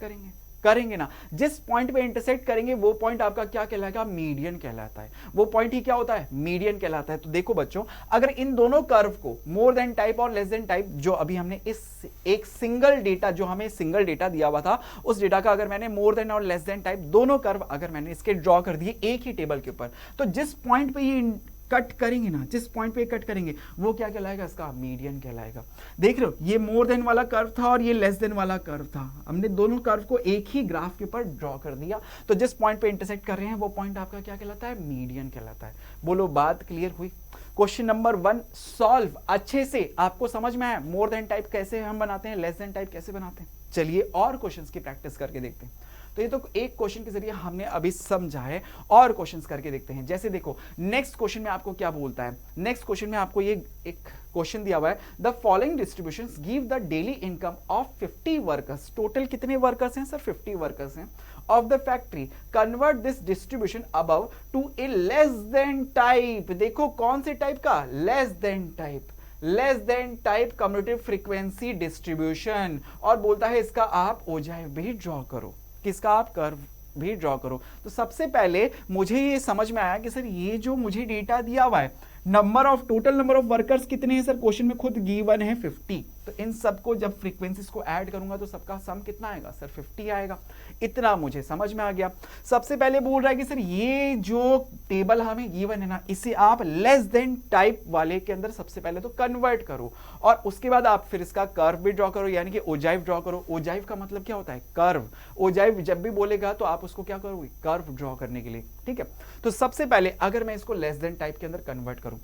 करेंगे ना। जिस पॉइंट पे इंटरसेक्ट करेंगे वो पॉइंट आपका क्या कहलाएगा, मीडियन कहलाता है। वो पॉइंट ही क्या होता है, मीडियन कहलाता है। तो देखो बच्चों, अगर इन दोनों कर्व को मोर देन टाइप और लेस देन टाइप, जो अभी हमने इस एक सिंगल डेटा, जो हमें सिंगल डेटा दिया हुआ था, उस डेटा का अगर मैंने मोर देन और लेस देन टाइप दोनों कर्व अगर मैंने इसके ड्रॉ कर दिए एक ही टेबल के ऊपर, तो जिस पॉइंट पे ये कट करेंगे ना, जिस पॉइंट पे कट करेंगे वो क्या कहलाएगा, इसका मीडियन कहलाएगा। देख रहे हो, ये मोर देन वाला कर्व था और ये लेस देन वाला कर्व था। हमने दोनों कर्व को एक ही ग्राफ के ऊपर ड्रॉ कर दिया, तो जिस पॉइंट पे इंटरसेक्ट कर रहे हैं वो पॉइंट आपका क्या कहलाता है, मीडियन कहलाता है। बोलो बात क्लियर हुई? क्वेश्चन नंबर 1 सॉल्व अच्छे से आपको समझ में आया? मोर देन टाइप कैसे हम बनाते हैं, लेस देन टाइप कैसे बनाते हैं? चलिए और क्वेश्चंस की प्रैक्टिस करके देखते हैं। तो ये तो एक क्वेश्चन के जरिए हमने अभी समझा है, और क्वेश्चंस करके देखते हैं। जैसे देखो नेक्स्ट क्वेश्चन में आपको क्या बोलता है, नेक्स्ट क्वेश्चन में आपको ये एक क्वेश्चन दिया हुआ है, the following distributions give the daily income of 50 workers. Total कितने वर्कर्स हैं सर, 50 वर्कर्स हैं of the factory. Convert this distribution above to a less than type. देखो कौन से टाइप का, less than type, less than type commutative frequency distribution. और बोलता है इसका आप ओजाइव भी ड्रॉ करो, किसका, आप कर्व भी ड्रॉ करो। तो सबसे पहले मुझे ये समझ में आया कि सर ये जो मुझे डेटा दिया हुआ है, टोटल नंबर ऑफ वर्कर्स कितने हैं सर, क्वेश्चन में खुद गिवन है 50। तो इन सबको जब फ्रीक्वेंसीज को ऐड करूंगा तो सबका सम कितना आएगा सर, 50 आएगा। इतना मुझे समझ में आ गया। सबसे पहले बोल रहा है कि सर ये जो टेबल हमें गिवन है ना, इसे आप लेस देन टाइप वाले के अंदर सबसे पहले तो कन्वर्ट करो, और उसके बाद आप फिर इसका कर्व भी ड्रॉ करो, यानी कि ओजाइव ड्रॉ करो। ओजाइव का मतलब क्या होता है, कर्व। ओजाइव जब भी बोलेगा तो आप उसको क्या करोगे, कर्व ड्रॉ करने के लिए, ठीक है। तो सबसे पहले अगर मैं इसको लेस देन टाइप के अंदर कन्वर्ट करूं,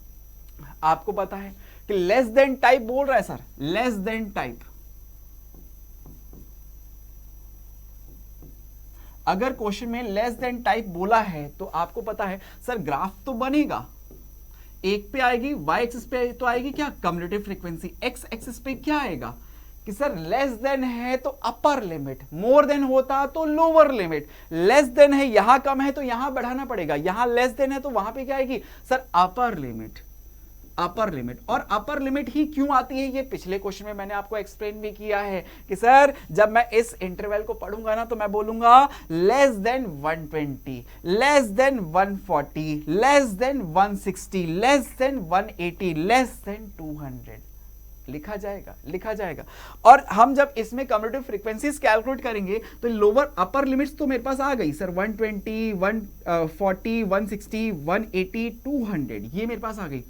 आपको पता है कि लेस देन टाइप बोल रहा है सर, लेस देन टाइप। अगर क्वेश्चन में लेस देन टाइप बोला है तो आपको पता है सर ग्राफ तो बनेगा, एक पे आएगी, वाई एक्सिस पे तो आएगी क्या, कम्यूटेटिव फ्रीक्वेंसी। एक्स एक्सिस पे क्या आएगा कि सर लेस देन है तो अपर लिमिट, मोर देन होता तो लोअर लिमिट। लेस देन है, यहां कम है तो यहां बढ़ाना पड़ेगा, यहां लेस देन है तो वहां पे क्या आएगी sir, upper limit, upper limit. और अपर लिमिट ही क्यों आती है, ये पिछले क्वेश्चन में मैंने आपको एक्सप्लेन भी किया है कि सर जब मैं इस इंटरवल को पढ़ूंगा ना तो मैं बोलूंगा less than 120, less than 140, less than 160, less than 180, less than 200। लिखा जाएगा। और हम जब इसमें कम्यूटेटिव फ्रीक्वेंसीज कैलकुलेट करेंगे तो लोअर अपर लिमिट्स तो मेरे पास आ गई सर, 120, 140, 160, 180, 200, ये मेरे पास आ गई।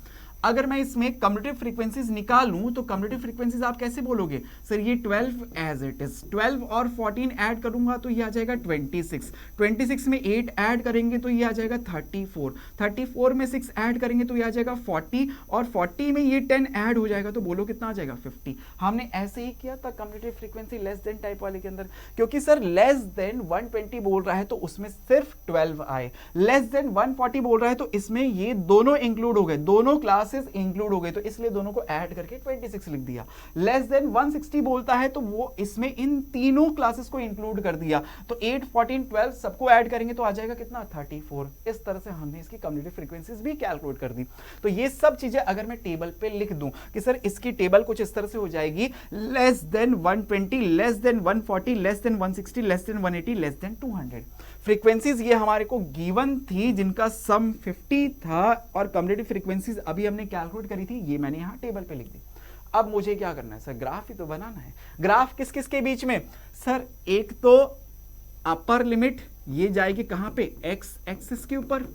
अगर मैं इसमें कम्यूटेटिव फ्रीक्वेंसीज निकालूं तो कम्यूटेटिव फ्रीक्वेंसीज आप कैसे बोलोगे सर, ये 12 एज इट इज, 12 और 14 ऐड करूंगा तो ये आ जाएगा 26, 26 में 8 ऐड करेंगे तो ये आ जाएगा 34, 34 में 6 ऐड करेंगे तो ये आ जाएगा 40, और 40 में ये 10 ऐड हो जाएगा तो बोलो कितना आ जाएगा 50। हमने ऐसे ही किया था commutative frequency less than type वाले के अंदर, क्योंकि सर लेस देन 120 बोल रहा है तो उसमें सिर्फ 12 आए, लेस देन 140 बोल रहा है तो इसमें ये दोनों इंक्लूड हो गए, दोनों क्लास क्लासेस इंक्लूड हो गए, तो इसलिए दोनों को ऐड करके 26 लिख दिया। लेस देन 160 बोलता है तो वो इसमें इन तीनों क्लासेस को इंक्लूड कर दिया, तो 8, 14, 12 सबको ऐड करेंगे तो आ जाएगा कितना 34। इस तरह से हमने इसकी कम्युनिटी फ्रीक्वेंसीज भी कैलकुलेट कर दी। तो ये सब चीजें अगर मैं टेबल पे लिख दूं कि सर इसकी टेबल कुछ इस तरह से हो जाएगी, less than 120, less than 140, less than 160, less than 180, less than 200। Frequencies ये हमारे को गिवन थी जिनका सम 50 था, और कम्युनिटी फ्रीक्वेंसीज अभी हमने कैलकुलेट करी थी, ये मैंने यहां टेबल पे लिख दी। अब मुझे क्या करना है सर, ग्राफ ही तो बनाना है। ग्राफ किस किस के बीच में सर, एक तो अपर लिमिट ये जाएगी कहां पे, एक्स एक्सिस के ऊपर,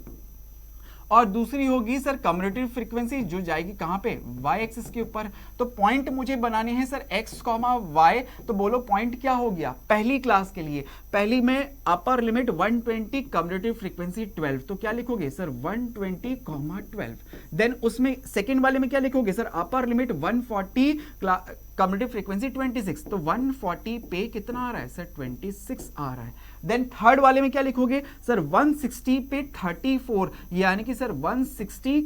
और दूसरी होगी सर कम्युनिटी फ्रीक्वेंसी जो जाएगी कहां पे, वाई एक्सिस के ऊपर। तो पॉइंट मुझे बनाने हैं सर एक्स कॉमा वाई, तो बोलो पॉइंट क्या हो गया पहली क्लास के लिए, पहली में अपर लिमिट 120, कम्युनिटी फ्रीक्वेंसी 12, तो क्या लिखोगे सर 120, 12। देन उसमें सेकेंड वाले में क्या लिखोगे sir, upper limit 140, community frequency 26, तो 140 पे कितना आ रहा है सर 26 आ रहा है। देन थर्ड वाले में क्या लिखोगे सर 160 पे 34, यानी कि सर 160,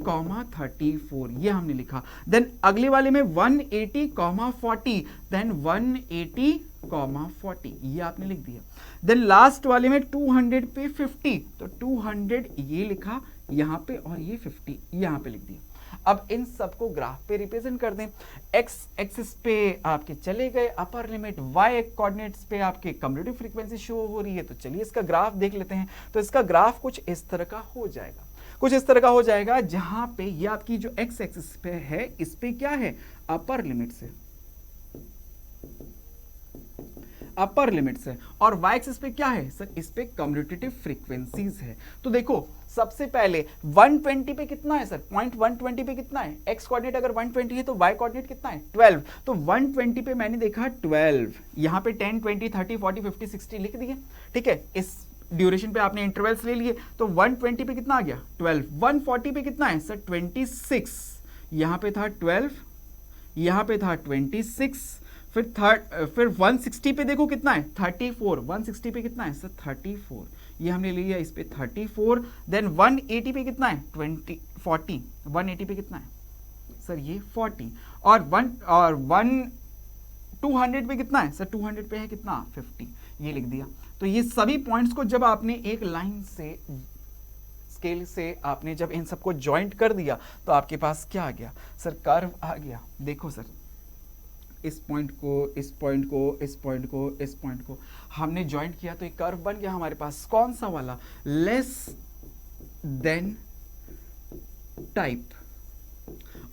34 ये हमने लिखा। देन अगले वाले में 180, 40, देन 180, 40 ये आपने लिख दिया। देन लास्ट वाले में 200 पे 50, तो 200 ये लिखा यहां पे, और ये 50 यहां पे लिख दिया। अब इन सबको ग्राफ पे रिप्रेजेंट कर दें। एक्स एक्सिस पे आपके चले गए अपर लिमिट, वाई कोऑर्डिनेट्स पे आपके कम्युनिटी फ्रीक्वेंसी शो हो रही है, तो चलिए इसका ग्राफ देख लेते हैं। तो इसका ग्राफ कुछ इस तरह का हो जाएगा, कुछ इस तरह का हो जाएगा, जहां पे ये आपकी जो एक्स एक्सिस पे है, इस पे क्या है अपर लिमिट से, अपर लिमिट से, और वाई एक्सिस पे क्या है सर, इस पे कम्युनिटेटिव फ्रीक्वेंसीज है। तो देखो सबसे पहले 120 पे कितना है सर, पॉइंट 120 पे कितना है, एक्स कोऑर्डिनेट अगर 120 है तो वाई कोऑर्डिनेट कितना है 12, तो 120 पे मैंने देखा 12, यहां पे 10, 20, 30, 40, 50, 60 लिख दिए, ठीक है। इस ड्यूरेशन पे आपने इंटरवल्स ले लिए, तो 120 पे कितना आ गया 12, 140 पे कितना है सर 26, यहां पे था 12, यहां पे था 26, फिर 160 पे देखो कितना है 34, 160 पे कितना है सर 34, ये हमने लिया इस पे 34। देन 180 पे कितना है 40, 180 पे कितना है सर ये 40, और 200 पे कितना है सर, 200 पे है कितना 50, ये लिख दिया। तो ये सभी पॉइंट्स को जब आपने एक लाइन से स्केल से आपने जब इन सबको ज्वाइंट कर दिया, तो आपके पास क्या आ गया सर, कर्व आ गया। देखो सर इस पॉइंट को, इस पॉइंट को, इस पॉइंट को, इस पॉइंट को हमने ज्वाइंट किया, तो एक कर्व बन गया हमारे पास। कौन सा वाला, लेस देन टाइप।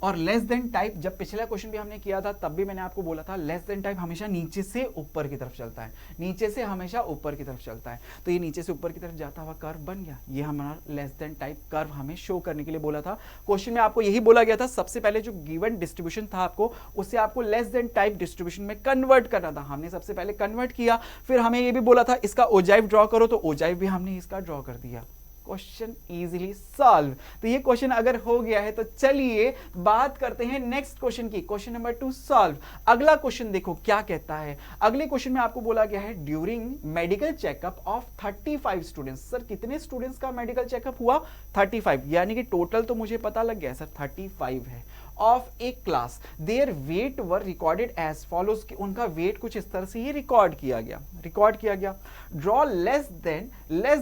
और लेस देन टाइप जब पिछला क्वेश्चन भी हमने किया था, तब भी मैंने आपको बोला था लेस देन टाइप हमेशा नीचे से ऊपर की तरफ चलता है, नीचे से हमेशा ऊपर की तरफ चलता है। तो ये नीचे से ऊपर की तरफ जाता हुआ कर्व बन गया, ये हमारा लेस देन टाइप कर्व हमें शो करने के लिए बोला था। क्वेश्चन में आपको यही बोला गया था, सबसे पहले जो गिवन डिस्ट्रीब्यूशन था आपको, उससे आपको लेस देन टाइप डिस्ट्रीब्यूशन में कन्वर्ट करना था। हमने सबसे पहले कन्वर्ट किया, फिर हमें ये भी बोला था इसका ओजाइव ड्रॉ करो, तो ओजाइव भी हमने इसका ड्रॉ कर दिया। Question easily solve. तो ये क्वेश्चन अगर हो गया है, तो चलिए बात करते हैं नेक्स्ट क्वेश्चन की। Question number 2 solve. अगला क्वेश्चन देखो क्या कहता है। अगले क्वेश्चन में आपको बोला गया है during medical checkup of 35 students. Sir कितने स्टूडेंट्स का मेडिकल चेकअप हुआ 35, यानी कि टोटल तो मुझे पता लग गया सर 35 है। Of a class their weight were recorded as follows, कि उनका वेट कुछ इस तरह से ये रिकॉर्ड किया गया। Draw less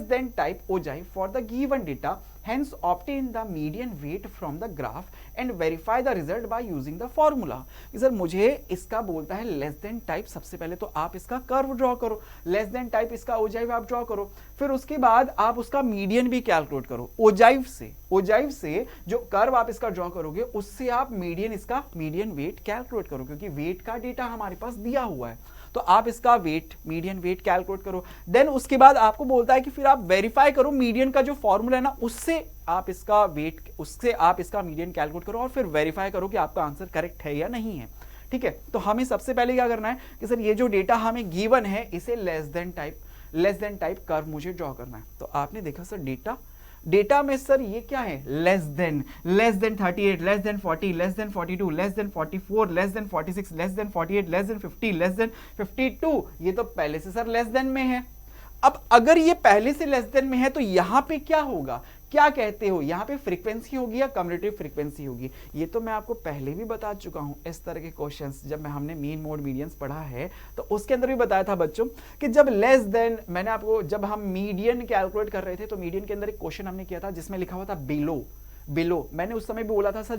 than type ogive for the given data, hence obtain the median weight from the graph and verify the result by using the formula। Sir मुझे इसका बोलता है लेस देन टाइप, सबसे पहले तो आप इसका कर्व ड्रॉ करो, लेस देन टाइप इसका ओजाइव आप ड्रॉ करो, फिर उसके बाद आप उसका मीडियन भी कैलकुलेट करो। ओजाइव से जो कर्व आप इसका ड्रॉ करोगे, उससे आप मीडियन वेट कैलकुलेट करो, क्योंकि वेट का डेटा हमारे पास दिया हुआ है। तो आप इसका मीडियन वेट कैलकुलेट करो। देन उसके बाद आपको बोलता है कि फिर आप वेरीफाई करो मीडियन का जो फॉर्मूला है ना, उससे आप इसका मीडियन कैलकुलेट करो, और फिर वेरीफाई करो कि आपका आंसर करेक्ट है या नहीं है। ठीक है, तो हमें सबसे पहले क्या करना है कि सर ये जो डेटा हमें गिवन है, इसे लेस देन टाइप कर्व मुझे ड्रॉ करना है। तो आपने देखा सर डेटा में सर ये क्या है, less than 38, less than 40, less than 42, less than 44, less than 46, less than 48, less than 50, less than 52, ये तो पहले से सर लेस देन में है। अब अगर ये पहले से लेस देन में है, तो यहां पे क्या होगा, क्या कहते हो, यहाँ पे फ्रीक्वेंसी होगी या कम्युलेटिव फ्रीक्वेंसी होगी? ये तो मैं आपको पहले भी बता चुका हूँ। इस तरह के क्वेश्चंस जब हमने मीन मोड मीडियंस पढ़ा है तो उसके अंदर भी बताया था बच्चों कि जब लेस देन, मैंने आपको जब हम मीडियन कैलकुलेट कर रहे थे तो मीडियन के अंदर एक क्वेश्चन हमने किया था जिसमें लिखा हुआ था बिलो। मैंने उस समय भी बोला था सर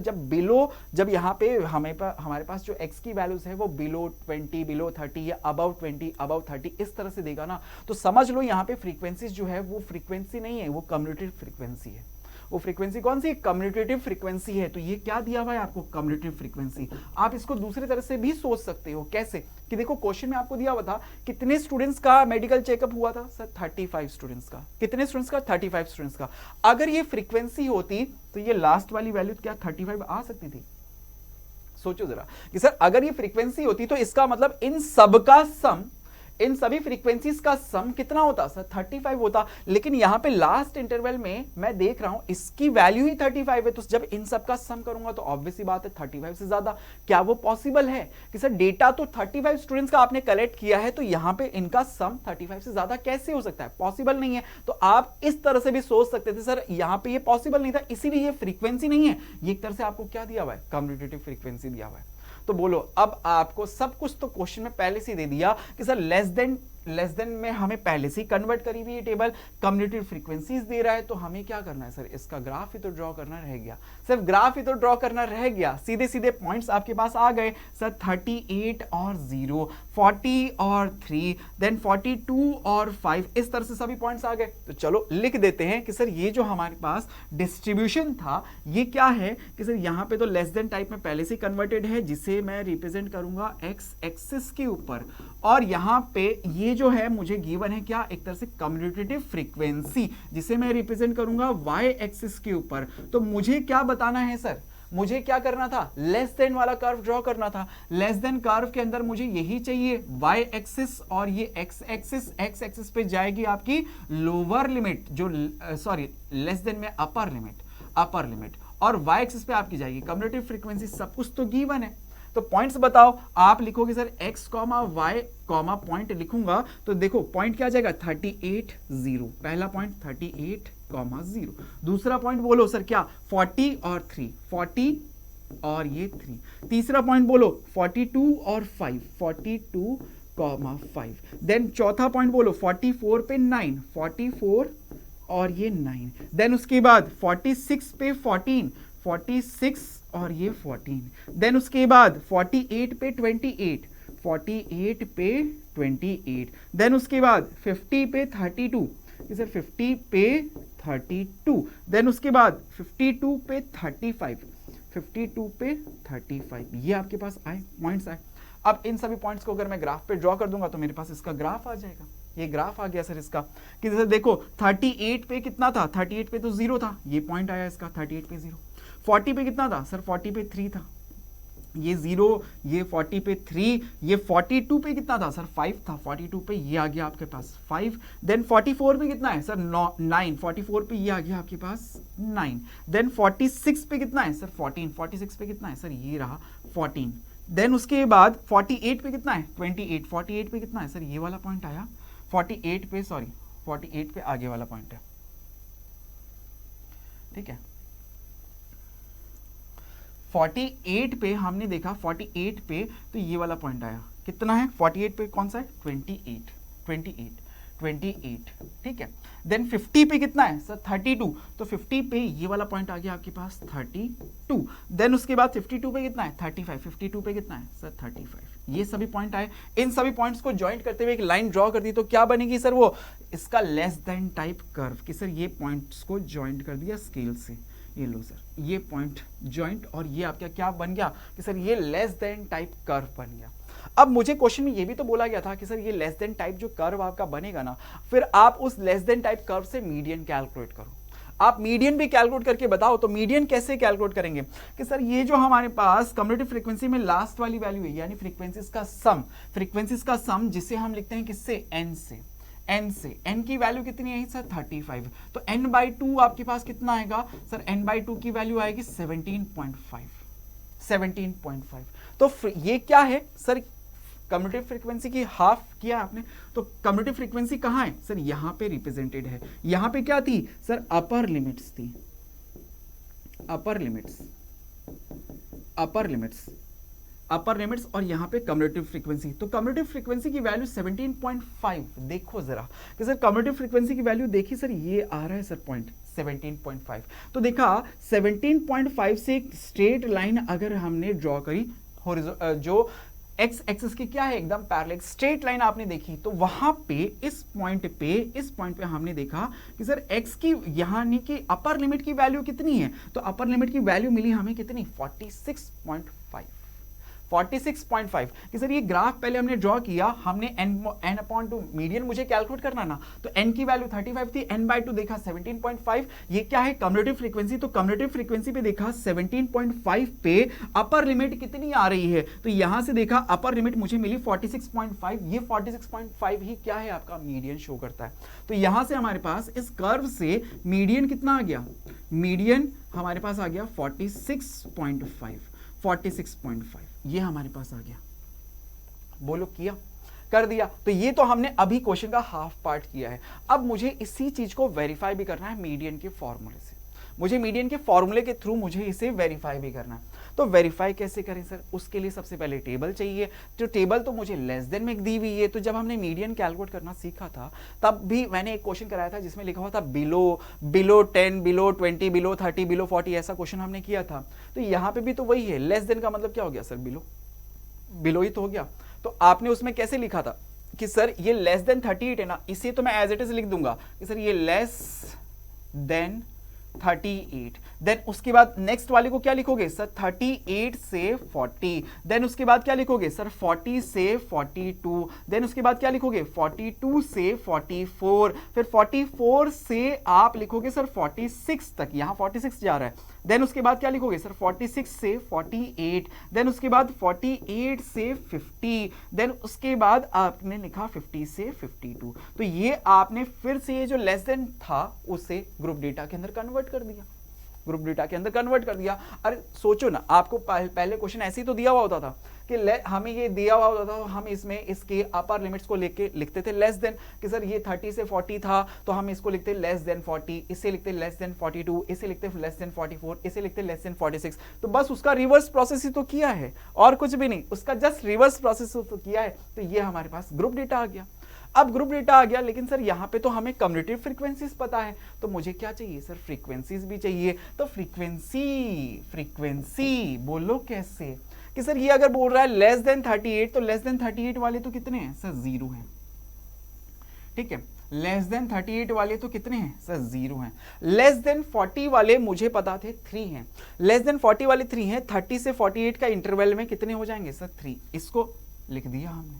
जब यहाँ पे हमारे पास जो x की वैल्यूज है वो बिलो 20, बिलो 30 या अबाउट 20, अबाउट 30 इस तरह से देगा ना, तो समझ लो यहाँ पे फ्रीक्वेंसीज जो है वो फ्रीक्वेंसी नहीं है, वो कम्युलेटिव फ्रीक्वेंसी है। वो फ्रीक्वेंसी कौन सी? कम्युलेटिव फ्रीक्वेंसी है। तो ये क्या दिया हुआ है आपको? Cumulative frequency. आप इसको दूसरी तरह से भी सोच सकते हो। कैसे? कि देखो क्वेश्चन में आपको दिया हुआ था कितने स्टूडेंट्स का मेडिकल चेकअप हुआ था सर? 35 स्टूडेंट्स का। कितने स्टूडेंट्स का? 35 स्टूडेंट्स का। अगर ये फ्रीक्वेंसी होती तो ये लास्ट वाली वैल्यू क्या 35 आ सकती थी? सोचो जरा कि सर अगर ये फ्रीक्वेंसी होती तो इसका मतलब इन सबका सम, इन सभी फ्रीक्वेंसीज का सम कितना होता सर? 35 होता। लेकिन यहां पे लास्ट इंटरवल में मैं देख रहा हूं इसकी वैल्यू ही 35 है, तो जब इन सब का सम करूंगा तो ऑब्वियस सी बात है 35 से ज्यादा। क्या वो पॉसिबल है कि सर डेटा तो 35 स्टूडेंट्स का आपने कलेक्ट किया है तो यहां पे इनका सम 35 से ज्यादा कैसे हो सकता है? पॉसिबल नहीं है। तो आप इस तरह से भी सोच सकते थे सर यहां पे ये पॉसिबल नहीं था, इसीलिए ये फ्रीक्वेंसी नहीं है। ये एक तरह से आपको क्या दिया हुआ है? कम्युलेटिव फ्रीक्वेंसी दिया हुआ है। तो बोलो अब आपको सब कुछ तो क्वेश्चन में पहले से दे दिया कि सर लेस देन में हमें पहले से ही कन्वर्ट करी हुई टेबल, कम्युलेटिव फ्रीक्वेंसीज दे रहा है, तो हमें क्या करना है सर? इसका ग्राफ ही तो ड्रॉ करना रह गया। सिर्फ ग्राफ ही तो ड्रॉ करना रह गया। सीधे सीधे पॉइंट्स आपके पास आ गए सर, 38 और 0, 40 और 3, देन 42 और 5, इस तरह से सभी पॉइंट्स आ गए। तो चलो लिख देते हैं कि सर ये जो हमारे पास डिस्ट्रीब्यूशन था ये क्या है कि सर यहाँ पे तो लेस देन टाइप में पहले से कन्वर्टेड है जिसे मैं रिप्रेजेंट करूंगा एक्स एक्सिस के ऊपर, और यहाँ पे ये जो है मुझे गिवन है क्या? एक तरह से कम्युलेटिव फ्रीक्वेंसी जिसे मैं रिप्रेजेंट करूंगा वाई एक्सिस के ऊपर। तो मुझे क्या बताना है सर? मुझे क्या करना था? लेस देन वाला कर्व ड्रॉ करना था। लेस देन कर्व के अंदर मुझे यही चाहिए वाई एक्सिस, और ये एक्स एक्सिस पे जाएगी आपकी लोअर लिमिट, जो सॉरी लेस देन में अपर लिमिट, और वाई एक्सिस पे आपकी जाएगी कम्युलेटिव फ्रीक्वेंसी। सब कुछ तो गिवन है। तो पॉइंट्स बताओ। आप लिखोगे सर x, y, पॉइंट लिखूंगा तो देखो पॉइंट क्या आ जाएगा? 38, 0। पहला पॉइंट 38, 0। दूसरा पॉइंट बोलो सर क्या? 40 और 3, 40 और ये 3। तीसरा पॉइंट बोलो 42 और 5, 42, 5। देन चौथा पॉइंट बोलो 44 पे 9, 44 और ये 9। देन उसके बाद 46 पे 14, 46 और ये 14। देन उसके बाद 48 पे 28, 48 पे 28। देन उसके बाद 50 पे 32, सर 50 पे 32। देन उसके बाद 52 पे 35, 52 पे 35। ये आपके पास आए पॉइंट्स आए। अब इन सभी पॉइंट्स को अगर मैं ग्राफ पे ड्रॉ कर दूंगा तो मेरे पास इसका ग्राफ आ जाएगा। ये ग्राफ आ गया सर इसका कि जैसे देखो 38 पे कितना था? 38 पे तो 0 था, ये पॉइंट आया इसका 38 पे 0। 40 पे कितना था सर? 40 पे 3 था, ये 0, ये 40 पे 3, ये 42 पे कितना था सर? 5 था, 42 पे ये आ गया आपके पास 5। देन 44 पे कितना है सर? 9, 44 पे ये आ गया आपके पास 9। देन 46 पे कितना है सर? 14, 46 पे कितना है सर? ये रहा 14। देन उसके बाद 48 पे कितना है? 28, 48 पे कितना है सर? ये वाला पॉइंट आया 48 पे, सॉरी 48 पे आगे वाला पॉइंट है, ठीक है। 48 पे हमने देखा, 48 पे तो ये वाला पॉइंट आया, कितना है 48 पे? कौन सा है? 28, ठीक है। देन 50 पे कितना है सर? 32, तो 50 पे ये वाला पॉइंट आ गया आपके पास 32। देन उसके बाद 52 पे कितना है? 35, 52 पे कितना है सर? 35। ये सभी पॉइंट आए। इन सभी पॉइंट्स को ज्वाइंट करते हुए एक लाइन ड्रॉ कर दी तो क्या बनेगी सर? वो इसका लेस देन टाइप कर्व कि सर ये पॉइंट्स को ज्वाइंट कर दिया स्केल से, ये लो सर ये पॉइंट ज्वाइंट, और ये आपका क्या बन गया कि सर ये लेस देन टाइप कर्व बन गया। अब मुझे क्वेश्चन में ये भी तो बोला गया था कि सर ये लेस देन टाइप जो कर्व आपका बनेगा ना, फिर आप उस लेस देन टाइप कर्व से मीडियन कैलकुलेट करो। आप मीडियन भी कैलकुलेट करके बताओ। तो मीडियन कैसे कैलकुलेट करेंगे कि सर ये जो हमारे पास कम्युलेटिव फ्रीक्वेंसी में लास्ट वाली वैल्यू है, यानी फ्रीक्वेंसीज का सम जिसे हम लिखते हैं किससे? n से। n की वैल्यू कितनी है सर? 35। तो n/2 आपके पास कितना आएगा सर? n/2 की वैल्यू आएगी 17.5। तो ये क्या है सर? कम्यूटेटिव फ्रीक्वेंसी की हाफ किया आपने, तो कम्यूटेटिव फ्रीक्वेंसी कहाँ है सर, यहां पे रिप्रेजेंटेड है। यहां पे क्या थी सर, अपर लिमिट्स थी, अपर लिमिट्स और यहां पे कम्यूटेटिव फ्रीक्वेंसी। तो कम्यूटेटिव फ्रीक्वेंसी की वैल्यू 17.5, देखो जरा कि सर कम्यूटेटिव फ्रीक्वेंसी की वैल्यू देखिए सर, ये आ रहा है सर पॉइंट 17.5। तो देखा 17.5 से एक स्ट्रेट लाइन अगर हमने ड्रॉ करी, जो एक्स एक्सिस की क्या है एकदम पैरेलल स्ट्रेट लाइन आपने देखी, तो वहां पे इस पॉइंट पे हमने देखा कि सर एक्स की यानी कि अपर लिमिट की वैल्यू कितनी है, तो अपर लिमिट की वैल्यू मिली हमें कितनी 46.5 कि सर ये ग्राफ पहले हमने ड्रॉ किया, हमने n/2 मीडियन मुझे कैलकुलेट करना ना, तो n की वैल्यू 35 थी, n/2 देखा 17.5, ये क्या है कम्यूटेटिव फ्रीक्वेंसी। तो कम्यूटेटिव फ्रीक्वेंसी पे देखा 17.5 पे अपर लिमिट कितनी आ रही है, तो यहां से देखा अपर लिमिट मुझे मिली 46.5, ये 46.5 ही क्या है आपका मीडियन शो करता है। तो यहां से हमारे पास इस कर्व से मीडियन कितना आ गया, मीडियन हमारे पास आ गया 46.5, ये हमारे पास आ गया। बोलो किया, कर दिया। तो ये तो हमने अभी क्वेश्चन का हाफ पार्ट किया है। अब मुझे इसी चीज को वेरीफाई भी करना है मीडियन के फॉर्मूले से, मुझे मीडियन के फॉर्मूले के थ्रू मुझे इसे वेरीफाई भी करना है। तो वेरीफाई कैसे करें सर, उसके लिए सबसे पहले टेबल चाहिए। जो टेबल तो मुझे लेस देन में दी हुई है, तो जब हमने मीडियन कैलकुलेट करना सीखा था तब भी मैंने एक क्वेश्चन कराया था जिसमें लिखा हुआ था बिलो 10, बिलो 20, बिलो 30, बिलो 40, ऐसा क्वेश्चन हमने किया था। तो यहाँ पे भी तो वही है, लेस देन का मतलब क्या हो गया सर, बिलो ही तो हो गया। तो आपने उसमें कैसे लिखा था कि सर ये लेस देन 38 है ना, इसे तो मैं एज इट इज लिख दूंगा कि सर ये लेस देन 38। देन उसके बाद नेक्स्ट वाले को क्या लिखोगे सर, 38 से 40। देन उसके बाद क्या लिखोगे सर, 40 से 42। देन उसके बाद क्या लिखोगे, 42 से 44। फिर 44 से आप लिखोगे सर 46 तक, यहां 46 जा रहा है। देन उसके बाद क्या लिखोगे सर, 46 से 48। देन उसके बाद 48 से 50। देन उसके बाद आपने लिखा 50 से 52। तो ये आपने फिर से ये जो लेस देन था उसे ग्रुप डेटा के अंदर कन्वर्ट कर दिया, ग्रुप डेटा के अंदर कन्वर्ट कर दिया। अरे सोचो ना, आपको पहले क्वेश्चन ऐसे ही तो दिया हुआ होता था कि हमें ये दिया हुआ होता था, हम इसमें इसके अपर लिमिट्स को लेके लिखते थे लेस देन, कि सर ये 30 से 40 था तो हम इसको लिखते लेस देन 40, इसे लिखते लेस देन 42, इसे लिखते लेस देन 44, इसे लिखते लेस देन 46। तो बस उसका रिवर्स प्रोसेस ही तो किया है और कुछ भी नहीं, उसका जस्ट रिवर्स प्रोसेस तो किया है। तो ये हमारे पास ग्रुप डेटा आ गया। अब ग्रुप डेटा आ गया, लेकिन सर यहाँ पे तो हमें कम्यूटेटिव फ्रीक्वेंसीज पता है, तो मुझे क्या चाहिए सर, फ्रीक्वेंसीज भी चाहिए। तो फ्रीक्वेंसी बोलो कैसे, कि सर ये अगर बोल रहा है लेस देन 38, तो लेस देन 38 वाले तो कितने हैं सर, 0 हैं। ठीक है, लेस देन 38 वाले तो कितने हैं सर, 0 हैं। लेस देन 40 वाले मुझे पता थे 3 हैं, लेस देन 40 वाले 3 हैं। 30 से 48 का इंटरवल में कितने हो जाएंगे सर, 3। इसको लिख दिया हमने।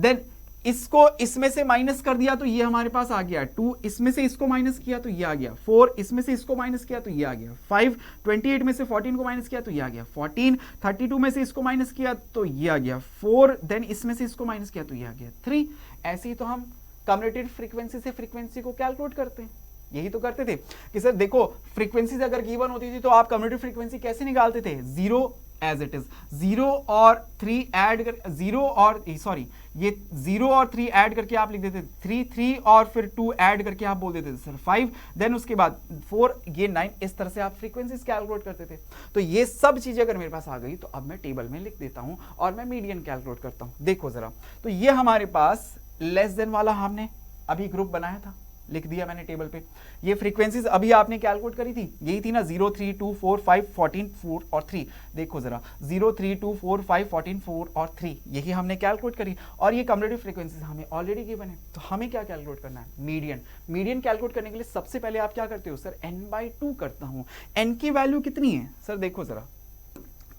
देन इसको इसमें से माइनस कर दिया तो ये हमारे पास आ गया 2, इसमें से इसको माइनस किया तो ये आ गया 4, इसमें से इसको माइनस किया तो ये आ गया 5, 28 में से 14 को माइनस किया तो ये आ गया 14, 32 में से इसको माइनस किया तो ये आ गया 4, देन इसमें से इसको माइनस किया तो ये आ गया 3। ऐसे ही तो हम कम्यूटेटिव फ्रीक्वेंसी से फ्रीक्वेंसी को कैलकुलेट करते हैं, यही तो करते थे कि सर देखो फ्रीक्वेंसीज अगर गिवन होती थी तो आप कम्यूटेटिव फ्रीक्वेंसी कैसे निकालते थे, 0 एज इट इज, 0 और 3 ऐड कर, 0 और सॉरी ये 0 और 3 ऐड करके आप लिख देते थे 3 और फिर 2 ऐड करके आप बोल देते थे सर 5, देन उसके बाद 4, ये 9, इस तरह से आप फ्रीक्वेंसीज कैलकुलेट करते थे। तो ये सब चीजें अगर मेरे पास आ गई तो अब मैं टेबल में लिख देता हूं और मैं मीडियन कैलकुलेट करता हूं। देखो जरा, तो ये हमारे पास लेस देन वाला हमने अभी ग्रुप बनाया था, लिख दिया मैंने टेबल पे। ये फ्रीक्वेंसीज अभी आपने कैलकुलेट करी थी, यही थी ना 0, 3, 2, 4, 5, 14, 4 और 3। देखो जरा 0, 3, 2, 4, 5, 14, 4 और 3, यही हमने कैलकुलेट करी। और ये कम्यूटेटिव फ्रीक्वेंसीज हमें ऑलरेडी गिवन है, तो हमें क्या कैलकुलेट करना है, मीडियन। मीडियन कैलकुलेट करने के लिए सबसे पहले आप क्या करते हो सर, n/2 करता हूं। n की वैल्यू कितनी है सर, देखो जरा,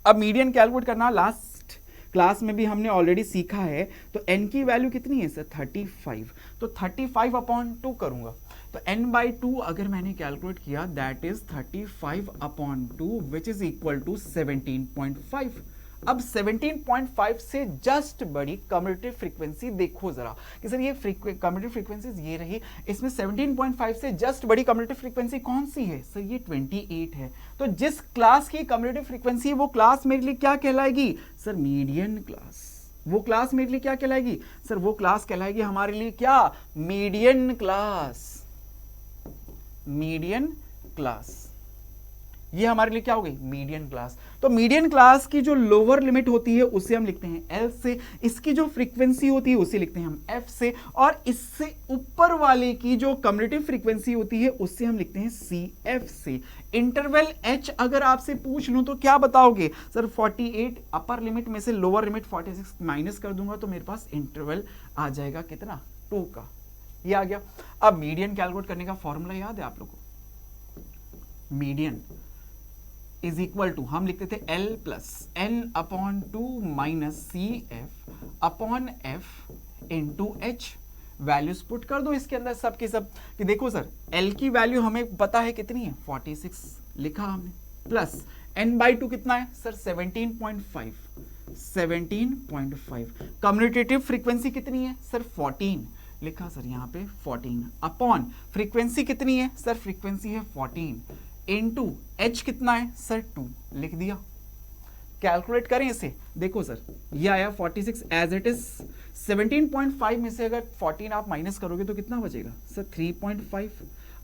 अब मीडियन कैलकुलेट करना लास्ट क्लास में भी हमने ऑलरेडी सीखा है। तो n की वैल्यू कितनी है सर, 35। तो 35/2 करूंगा, तो n/2 अगर मैंने कैलकुलेट किया that is 35/2 which is equal to 17.5। अब 17.5 से जस्ट बड़ी कम्यूटेटिव फ्रीक्वेंसी देखो जरा कि सर ये कम्यूटेटिव फ्रीक्वेंसीज ये रही, इसमें 17.5 से जस्ट बड़ी कम्यूटेटिव फ्रीक्वेंसी कौन सी है सर, ये 28 है। तो जिस क्लास की कम्यूटेटिव फ्रीक्वेंसी है वो क्लास मेरे लिए क्या कहलाएगी सर, मीडियन क्लास। वो क्लास मेरे लिए क्या कहलाएगी सर? वो क्लास कहलाएगी हमारे लिए क्या? Median class. मीडियन क्लास ये हमारे लिए क्या हो गई? Median class. तो मीडियन क्लास की जो लोअर लिमिट होती है उसे हम लिखते हैं एल से, इसकी जो फ्रीक्वेंसी होती है उसे लिखते हैं हम एफ से, और इससे ऊपर वाले की जो कम्युलेटिव फ्रीक्वेंसी होती है उससे हम लिखते हैं सी एफ से। इंटरवल एच अगर आपसे पूछ लूं तो क्या बताओगे सर? 48 अपर लिमिट में से लोअर लिमिट 46 माइनस कर दूंगा तो मेरे पास इंटरवल आ जाएगा कितना? 2 का। ये आ गया। अब मीडियन कैलकुलेट करने का फॉर्मूला याद है आप लोगों को? मीडियन इज इक्वल टू हम लिखते थे L plus N upon 2 minus C F upon F into H. Values put कर दो इसके अंदर सब के सब कि देखो सर L की वैल्यू हमें पता है कितनी है? 46 लिखा हमने, प्लस N/2 कितना है सर? 17.5। 17.5 कम्युटेटिव फ्रीक्वेंसी कितनी है सर? 14 लिखा सर यहाँ पे 14 अपॉन फ्रीक्वेंसी कितनी है सर? फ्रीक्वेंसी है 14 इनटू एच कितना है सर? 2 लिख दिया। कैलकुलेट करें इसे, देखो सर ये आया 46 एज इट इज। 17.5 में से अगर 14 आप माइनस करोगे तो कितना बचेगा सर? 3.5।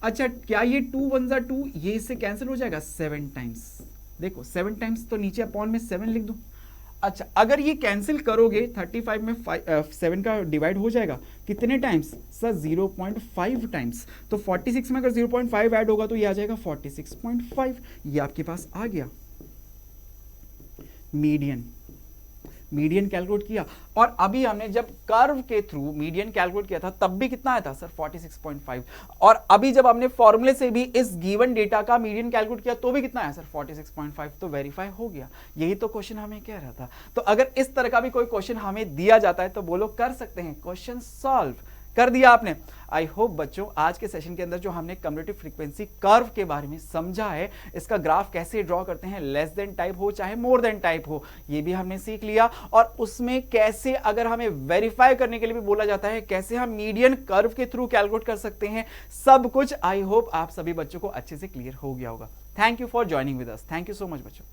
अच्छा क्या ये 2 1 जा 2, ये इससे कैंसिल हो जाएगा 7 टाइम्स। देखो 7 टाइम्स तो नीचे अपॉन में 7 लिख दूं। अच्छा अगर ये कैंसिल करोगे 35 में 7 का डिवाइड हो जाएगा कितने टाइम्स सर? 0.5 टाइम्स। तो 46 में अगर 0.5 ऐड होगा तो ये आ जाएगा 46.5। ये आपके पास आ गया मीडियन। मीडियन कैलकुलेट किया, और अभी हमने जब कर्व के थ्रू मीडियन कैलकुलेट किया था तब भी कितना आया था सर? 46.5। और अभी जब हमने फॉर्मूले से भी इस गिवन डेटा का मीडियन कैलकुलेट किया तो भी कितना आया सर? 46.5। तो वेरीफाई हो गया। यही तो क्वेश्चन हमें कह रहा था। तो अगर इस तरह का भी कोई क्वेश्चन हमें दिया जाता है तो बोलो कर सकते हैं, क्वेश्चन सॉल्व कर दिया आपने। आई होप बच्चों आज के सेशन के अंदर जो हमने कम्युलेटिव फ्रीक्वेंसी कर्व के बारे में समझा है, इसका ग्राफ कैसे ड्रॉ करते हैं, लेस देन टाइप हो चाहे मोर देन टाइप हो, ये भी हमने सीख लिया। और उसमें कैसे अगर हमें वेरीफाई करने के लिए भी बोला जाता है, कैसे हम मीडियन कर्व के थ्रू कैलकुलेट कर सकते हैं, सब कुछ आई होप आप सभी बच्चों को अच्छे से क्लियर हो गया होगा। Thank you for joining with us. Thank you so much बच्चों।